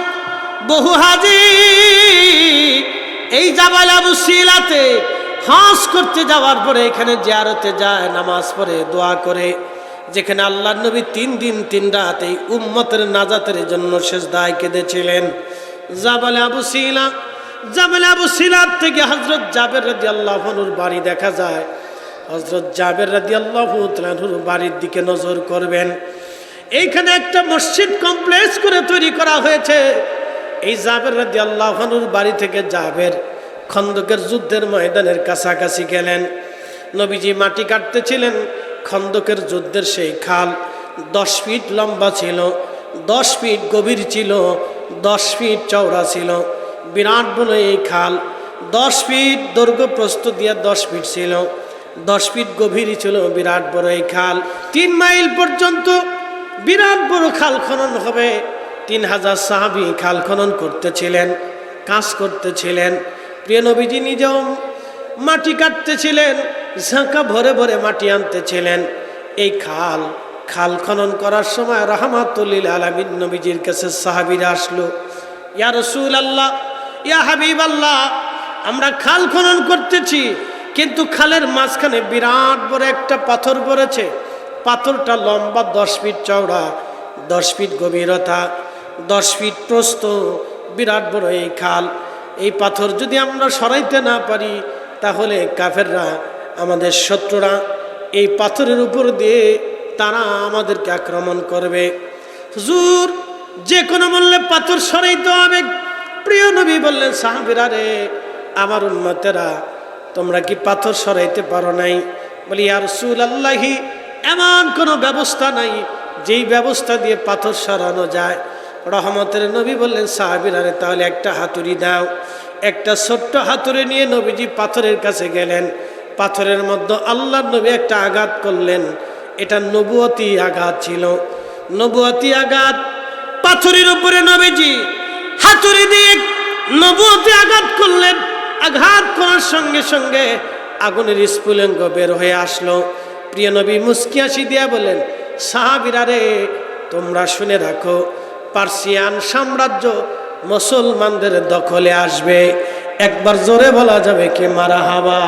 বহু হাজি এই জাবাল আবু সিলাতে হজ করতে যাওয়ার পরে এখানে জিয়ারতে যায়, নামাজ পড়ে, দোয়া করে, যেখানে আল্লাহর নবী 3 দিন 3 রাত এই উম্মতের নাজাতের জন্য সেজদায় কেঁদেছিলেন। জাবাল আবু সিলা, জাবাল আবু সিলার থেকে হযরত জাবের রাদিয়াল্লাহু আনহুর বাড়ি দেখা যায়। হযরত জাবের রাদিয়াল্লাহু তাআলার বাড়ির দিকে নজর করবেন। এইখানে একটা মসজিদ কমপ্লেক্স করে তৈরি করা হয়েছে। এই জাবের রাদিয়াল্লাহু আনহুর বাড়ি থেকে জাবের খন্দকের যুদ্ধের ময়দানের কাছাকাছি গেলেন। নবীজি মাটি কাটতেছিলেন। খন্দকের যুদ্ধের সেই খাল 10 ফিট লম্বা ছিল, 10 ফিট গভীর ছিল, 10 ফিট চওড়া ছিল। বিরাট বড় এই খাল, 10 ফিট দৈর্ঘ্য প্রস্থ দিয়ে 10 ফিট ছিল, 10 ফিট গভীর ছিল। বিরাট বড় এই খাল 3 মাইল পর্যন্ত বিরাট বড় খাল খনন হবে। 3000 সাহাবী খাল খনন করতেছিলেন, কাজ করতেছিলেন। প্রিয় নবীজি নিজেও মাটি কাটতেছিলেন, ঝাঁকা ভরে ভরে মাটি আনতেছিলেন। এই খাল খনন করার সময় রাহমাতুল লিল আলামিন নবীজির কাছে সাহাবীরা আসলো, ইয়া রাসূলুল্লাহ, ইয়া হাবিবাল্লাহ, আমরা খাল খনন করতেছি, কিন্তু খালের মাঝখানে বিরাট বড় একটা পাথর পড়েছে। পাথরটা লম্বা 10 ফিট চওড়া, 10 ফিট গভীরতা, 10 ফিট প্রস্থ, বিরাট বড় এই খাল। এই পাথর যদি আমরা সরাইতে না পারি তাহলে কাফেররা, আমাদের শত্রুরা এই পাথরের উপর দিয়ে তারা আমাদেরকে আক্রমণ করবে। হুজুর, যে কোনো মূল্যে পাথর সরাইতে হবে। প্রিয় নবী বললেন, সাহাবীরা রে, আমার উম্মতেরা, তোমরা কি পাথর সরাইতে পারো নাই? বলি, ইয়া রাসূলুল্লাহি, এমন কোনো ব্যবস্থা নাই যেই ব্যবস্থা দিয়ে পাথর সরানো যায়। রহমতের নবী বললেন, সাহাবীরা রে, তাহলে একটা হাতুড়ি দাও। একটা ছোট্ট হাতুড়ি নিয়ে নবীজি পাথরের কাছে গেলেন। পাথরের মধ্যে আল্লাহর নবী একটা আঘাত করলেন। এটা নবুয়তি আঘাত ছিল, নবুয়তি আঘাত। পাথরের উপরে নবীজি হাতুড়ি দিয়ে নবুয়তি আঘাত করলেন। আঘাত করার সঙ্গে সঙ্গে আগুনের স্ফুলিঙ্গ বের হয়ে আসলো। প্রিয় নবী মুস্কি হাসি দিয়া বলেন, সাহাবীরা রে, তোমরা শুনে রাখো, পার্সিয়ান সাম্রাজ্য মুসলমানদের দখলে আসবে। একবার জোরে বলা যাবে কি মারহাবা।